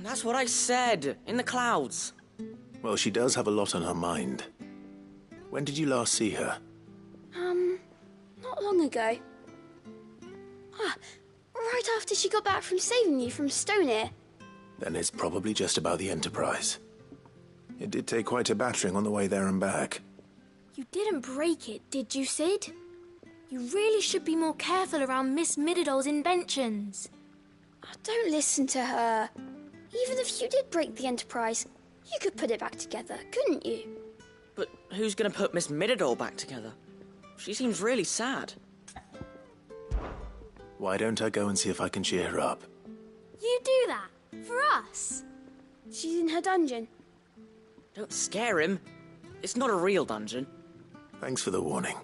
That's what I said. In the clouds. Well, she does have a lot on her mind. When did you last see her? Not long ago. Right after she got back from saving you from Stonear. Then it's probably just about the Enterprise. It did take quite a battering on the way there and back. You didn't break it, did you, Sid? You really should be more careful around Miss Mididol's inventions. Don't listen to her. Even if you did break the Enterprise, you could put it back together, couldn't you? But who's gonna put Miss Mididol back together? She seems really sad. Why don't I go and see if I can cheer her up? You do that? For us? She's in her dungeon. Don't scare him. It's not a real dungeon. Thanks for the warning.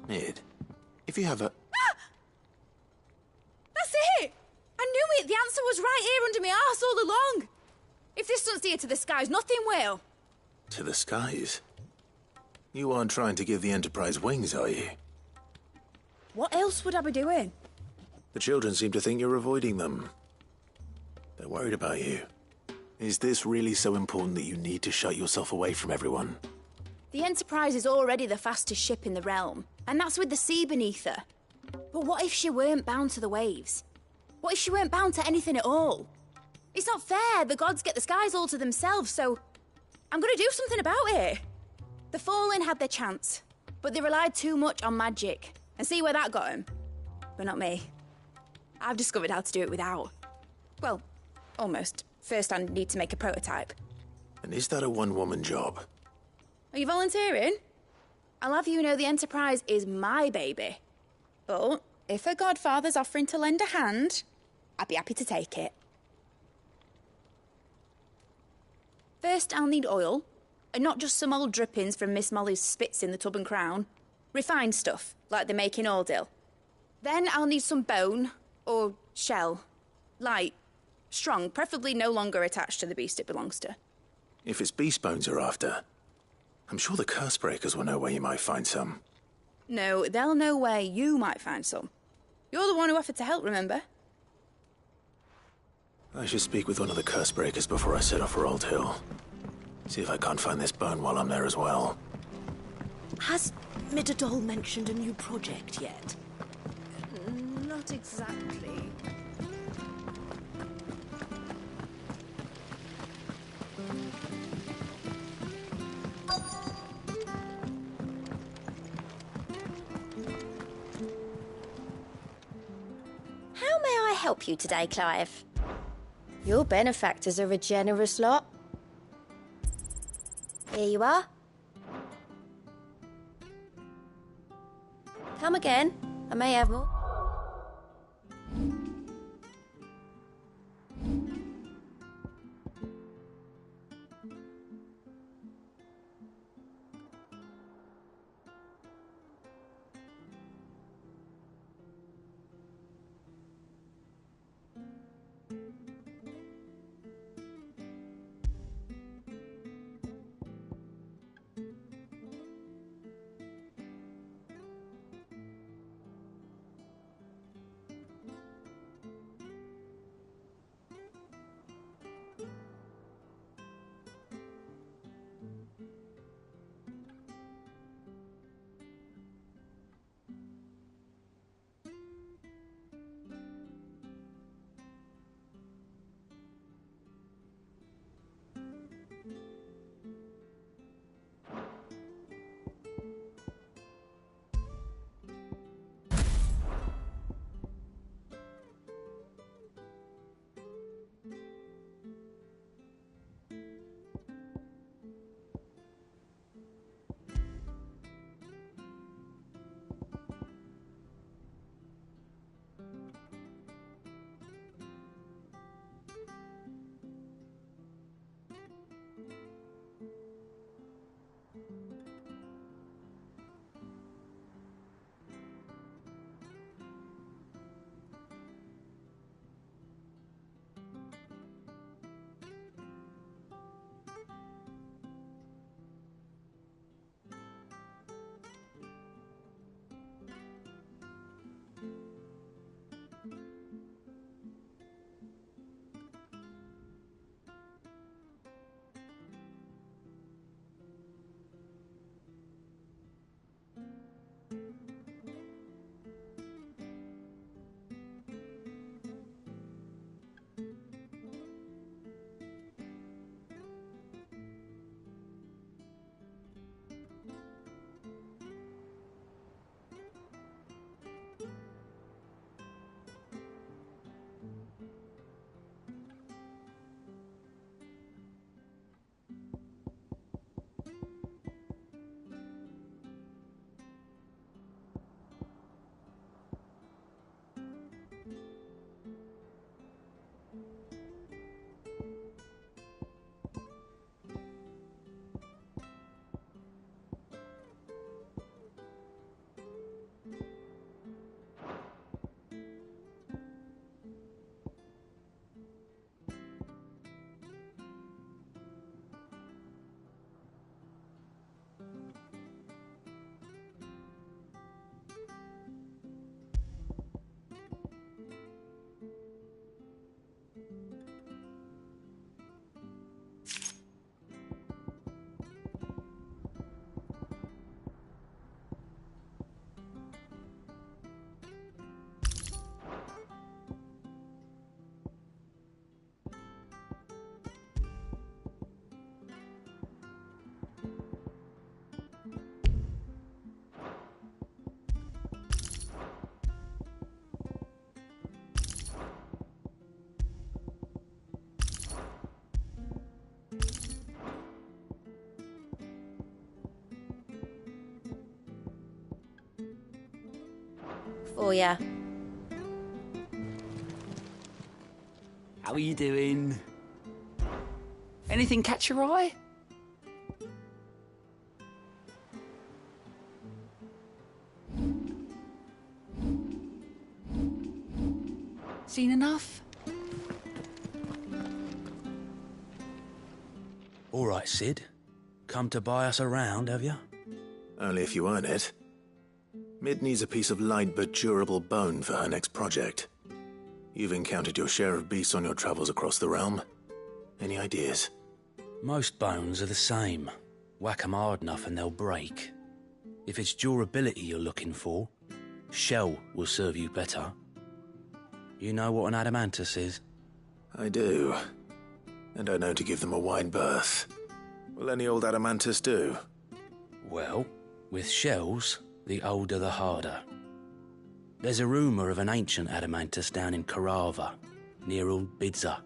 Mid, if you have a... That's it! I knew it! The answer was right here under my arse all along! If this doesn't steer to the skies, nothing will! To the skies? You aren't trying to give the Enterprise wings, are you? What else would I be doing? The children seem to think you're avoiding them. They're worried about you. Is this really so important that you need to shut yourself away from everyone? The Enterprise is already the fastest ship in the realm, and that's with the sea beneath her. But what if she weren't bound to the waves? What if she weren't bound to anything at all? It's not fair. The gods get the skies all to themselves, so I'm gonna do something about it. The Fallen had their chance, but they relied too much on magic. And see where that got them? But not me. I've discovered how to do it without. Well, almost. First I need to make a prototype. And is that a one-woman job? Are you volunteering? I'll have you know the Enterprise is my baby. But if her godfather's offering to lend a hand, I'd be happy to take it. First, I'll need oil, and not just some old drippings from Miss Molly's spits in the Tub and Crown. Refined stuff, like they make in Ordil. Then I'll need some bone, or shell. Light, strong, preferably no longer attached to the beast it belongs to. If it's beast bones you're after, I'm sure the curse breakers will know where you might find some. No, they'll know where you might find some. You're the one who offered to help, remember? I should speak with one of the curse breakers before I set off for Old Hill. See if I can't find this bone while I'm there as well. Has Mididol mentioned a new project yet? Not exactly. How may I help you today, Clive? Your benefactors are a generous lot. Here you are. Come again. I may have more. for ya. How are you doing? Anything catch your eye? Seen enough? All right, Sid. Come to buy us around, have you? Only if you earn it. Mid needs a piece of light but durable bone for her next project. You've encountered your share of beasts on your travels across the realm. Any ideas? Most bones are the same. Whack 'em hard enough and they'll break. If it's durability you're looking for, shell will serve you better. You know what an adamantus is? I do. And I know to give them a wide berth. Will any old adamantus do? Well, with shells, the older the harder. There's a rumour of an ancient adamantus down in Karava, near Old Bidza.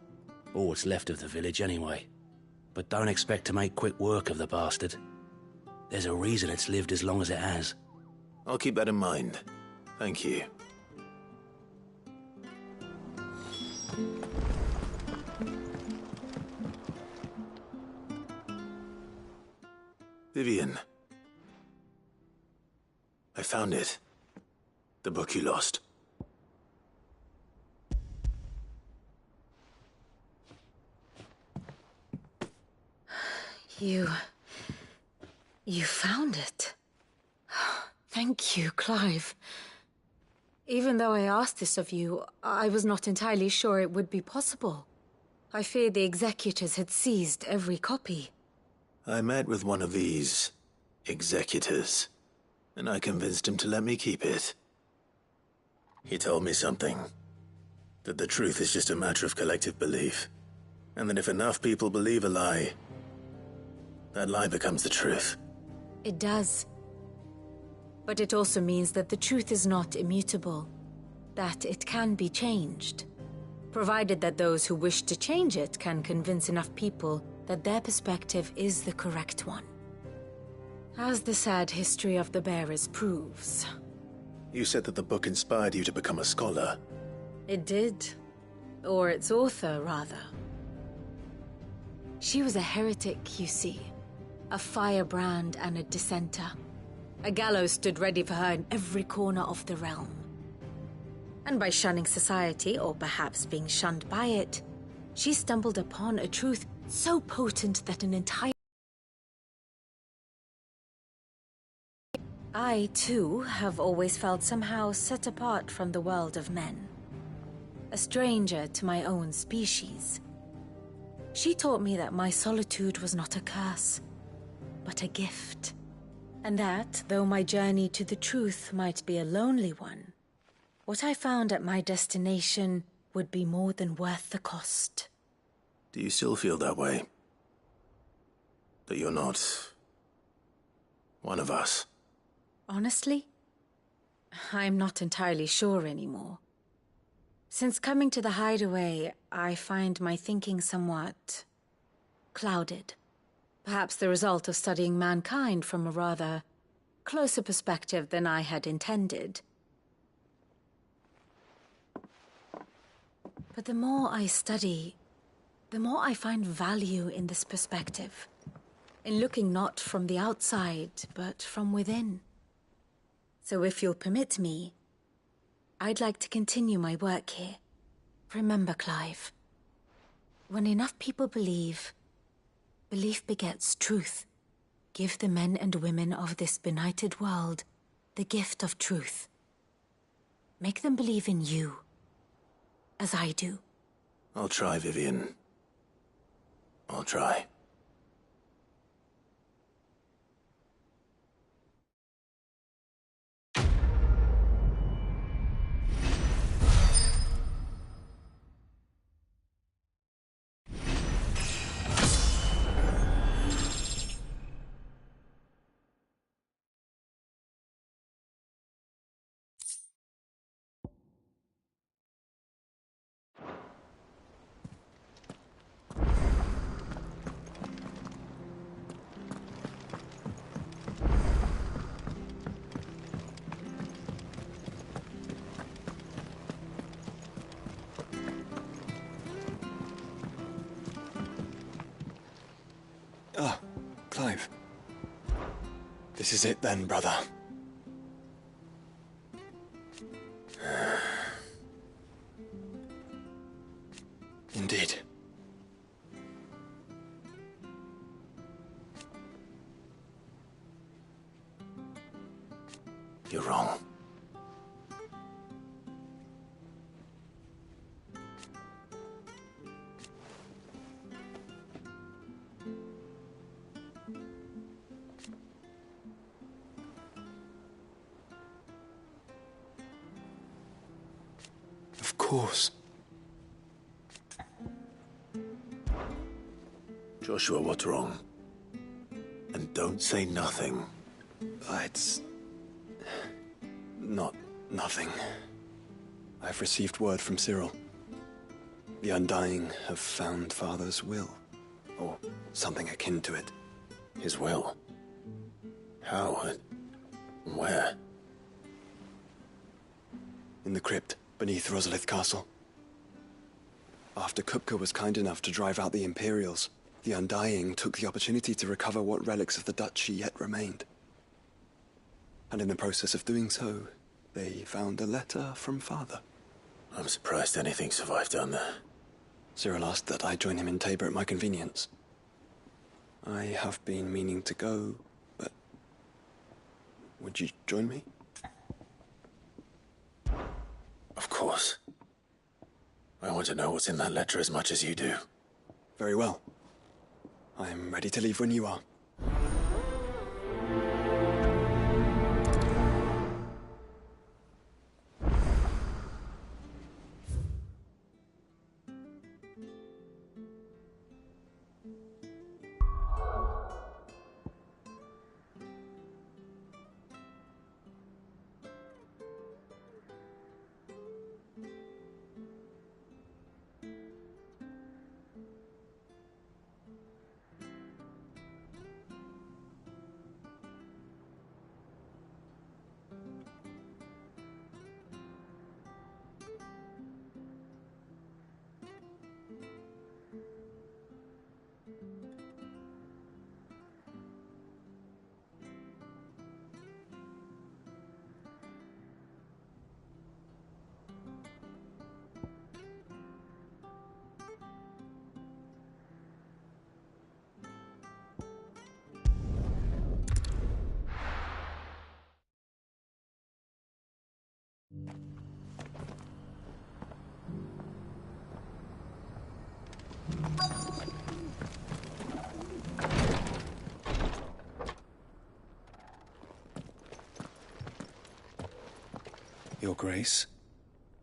Or what's left of the village anyway. But don't expect to make quick work of the bastard. There's a reason it's lived as long as it has. I'll keep that in mind. Thank you. Vivian. I found it. The book you lost. You found it. Thank you, Clive. Even though I asked this of you, I was not entirely sure it would be possible. I feared the executors had seized every copy. I met with one of these executors, and I convinced him to let me keep it. He told me something. That the truth is just a matter of collective belief. And that if enough people believe a lie, that lie becomes the truth. It does. But it also means that the truth is not immutable. That it can be changed. Provided that those who wish to change it can convince enough people that their perspective is the correct one. As the sad history of the bearers proves. You said that the book inspired you to become a scholar. It did. Or its author, rather. She was a heretic, you see. A firebrand and a dissenter. A gallows stood ready for her in every corner of the realm. And by shunning society, or perhaps being shunned by it, she stumbled upon a truth so potent that an entire... I, too, have always felt somehow set apart from the world of men. A stranger to my own species. She taught me that my solitude was not a curse, but a gift. And that, though my journey to the truth might be a lonely one, what I found at my destination would be more than worth the cost. Do you still feel that way? That you're not one of us? Honestly, I'm not entirely sure anymore. Since coming to the hideaway, I find my thinking somewhat clouded. Perhaps the result of studying mankind from a rather closer perspective than I had intended. But the more I study, the more I find value in this perspective. In looking not from the outside, but from within. So if you'll permit me, I'd like to continue my work here. Remember, Clive, when enough people believe, belief begets truth. Give the men and women of this benighted world the gift of truth. Make them believe in you, as I do. I'll try, Vivian. I'll try. Ah, Clive. This is it then, brother. Indeed. You're wrong. Of course. Joshua, what's wrong? And don't say nothing. It's... not nothing. I've received word from Cyril. The Undying have found Father's will, or something akin to it. His will? How? Where? In the crypt beneath Rosalith Castle. After Kupka was kind enough to drive out the Imperials, the Undying took the opportunity to recover what relics of the Duchy yet remained. And in the process of doing so, they found a letter from Father. I'm surprised anything survived down there. Cyril asked that I join him in Tabor at my convenience. I have been meaning to go, but... would you join me? Of course. I want to know what's in that letter as much as you do. Very well. I am ready to leave when you are. Your Grace,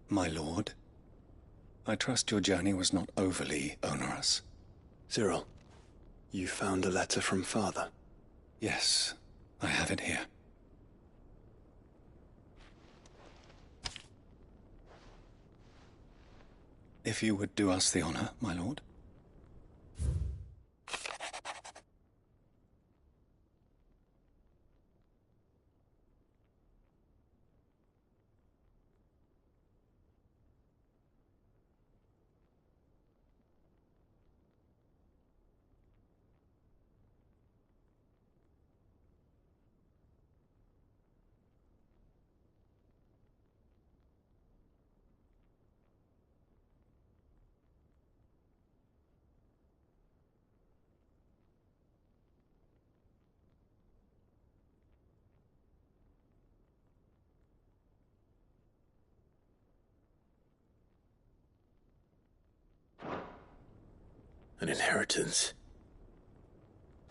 my lord, I trust your journey was not overly onerous. Cyril, you found a letter from Father? Yes, I have it here. If you would do us the honor, my lord. An inheritance.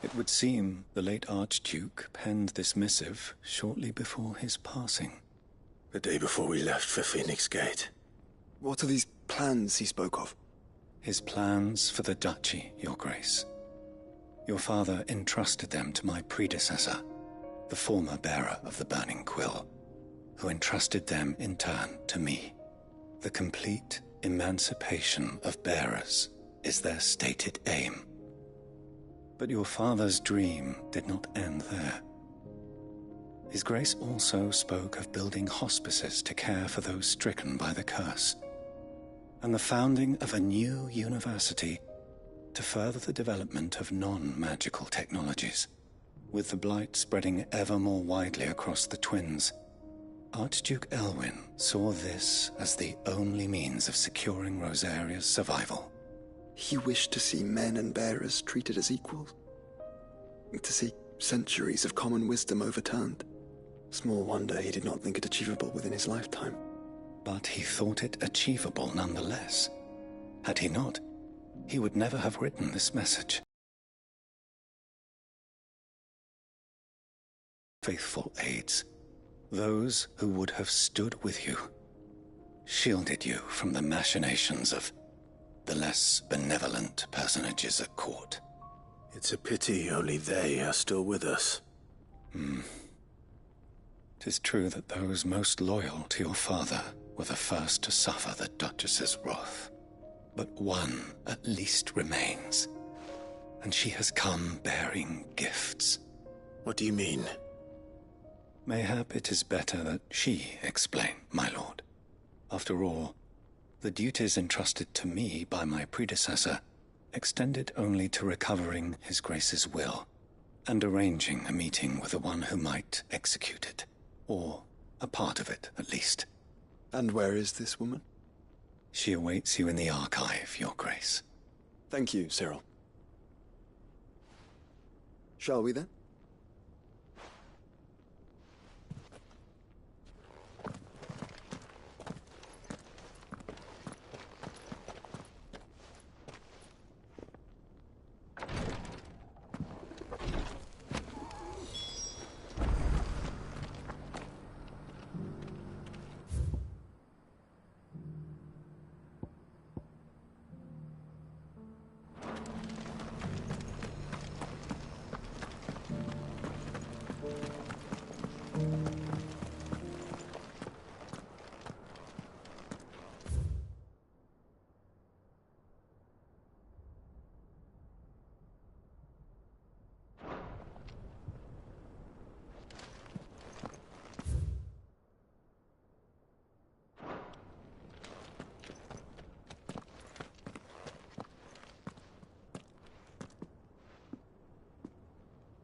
It would seem the late Archduke penned this missive shortly before his passing. The day before we left for Phoenix Gate. What are these plans he spoke of? His plans for the Duchy, Your Grace. Your father entrusted them to my predecessor, the former bearer of the Burning Quill, who entrusted them in turn to me. The complete emancipation of bearers is their stated aim. But your father's dream did not end there. His Grace also spoke of building hospices to care for those stricken by the curse, and the founding of a new university to further the development of non-magical technologies. With the blight spreading ever more widely across the twins, Archduke Elwyn saw this as the only means of securing Rosaria's survival. He wished to see men and bearers treated as equals. To see centuries of common wisdom overturned. Small wonder he did not think it achievable within his lifetime. But he thought it achievable nonetheless. Had he not, he would never have written this message. Faithful aides, those who would have stood with you, shielded you from the machinations of the less benevolent personages at court. It's a pity only they are still with us. 'Tis true that those most loyal to your father were the first to suffer the Duchess's wrath. But one at least remains, and she has come bearing gifts. What do you mean? Mayhap it is better that she explain, my lord. After all, the duties entrusted to me by my predecessor extended only to recovering His Grace's will and arranging a meeting with the one who might execute it, or a part of it, at least. And where is this woman? She awaits you in the archive, Your Grace. Thank you, Cyril. Shall we then?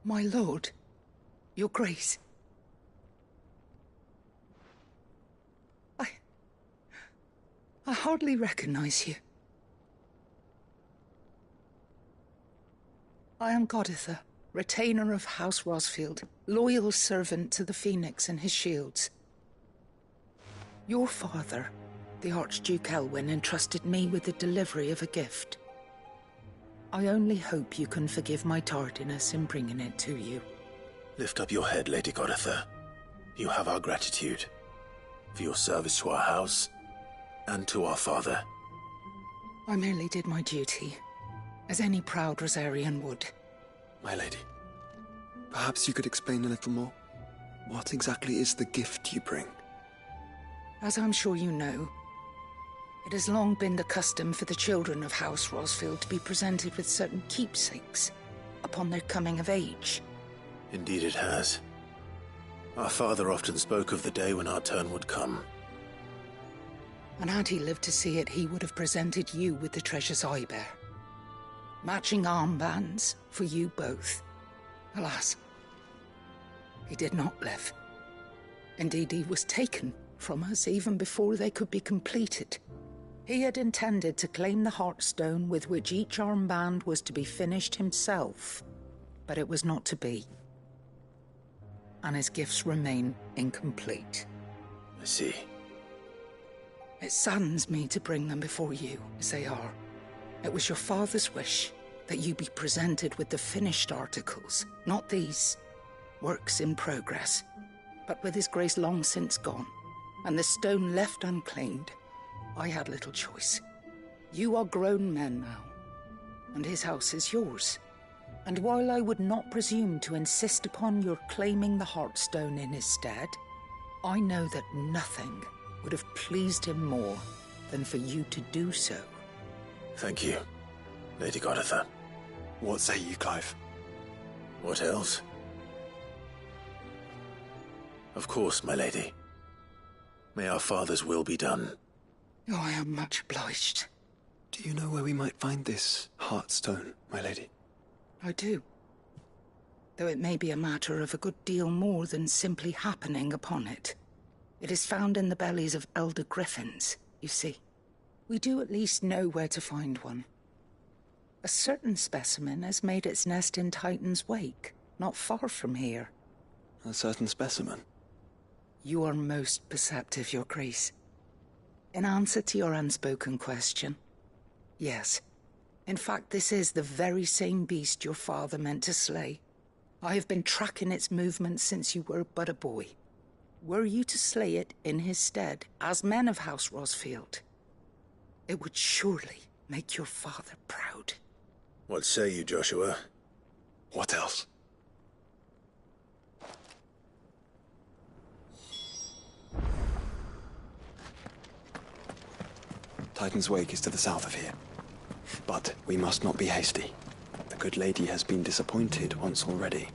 My lord, Your Grace. I hardly recognize you. I am Goditha, retainer of House Rosfield, loyal servant to the Phoenix and his shields. Your father, the Archduke Elwyn, entrusted me with the delivery of a gift. I only hope you can forgive my tardiness in bringing it to you. Lift up your head, Lady Goditha. You have our gratitude for your service to our house and to our father. I merely did my duty, as any proud Rosarian would. My lady, perhaps you could explain a little more. What exactly is the gift you bring? As I'm sure you know, it has long been the custom for the children of House Rosfield to be presented with certain keepsakes upon their coming of age. Indeed it has. Our father often spoke of the day when our turn would come. And had he lived to see it, he would have presented you with the treasures I bear. Matching armbands for you both. Alas, he did not live. Indeed, he was taken from us even before they could be completed. He had intended to claim the Heartstone with which each armband was to be finished himself, but it was not to be. And his gifts remain incomplete. I see. It saddens me to bring them before you, as they are. It was your father's wish that you be presented with the finished articles, not these, works in progress. But with His Grace long since gone, and the stone left unclaimed, I had little choice. You are grown men now, and his house is yours. And while I would not presume to insist upon your claiming the Heartstone in his stead, I know that nothing would have pleased him more than for you to do so. Thank you, Lady Goditha. What say you, Clive? What else? Of course, my lady. May our father's will be done. Oh, I am much obliged. Do you know where we might find this Heartstone, my lady? I do. Though it may be a matter of a good deal more than simply happening upon it. It is found in the bellies of elder griffins, you see. We do at least know where to find one. A certain specimen has made its nest in Titan's Wake, not far from here. A certain specimen? You are most perceptive, Your Grace. In answer to your unspoken question, yes. In fact, this is the very same beast your father meant to slay. I have been tracking its movements since you were but a boy. Were you to slay it in his stead, as men of House Rosfield, it would surely make your father proud. What say you, Joshua? What else? Titan's Wake is to the south of here. But we must not be hasty. The good lady has been disappointed once already.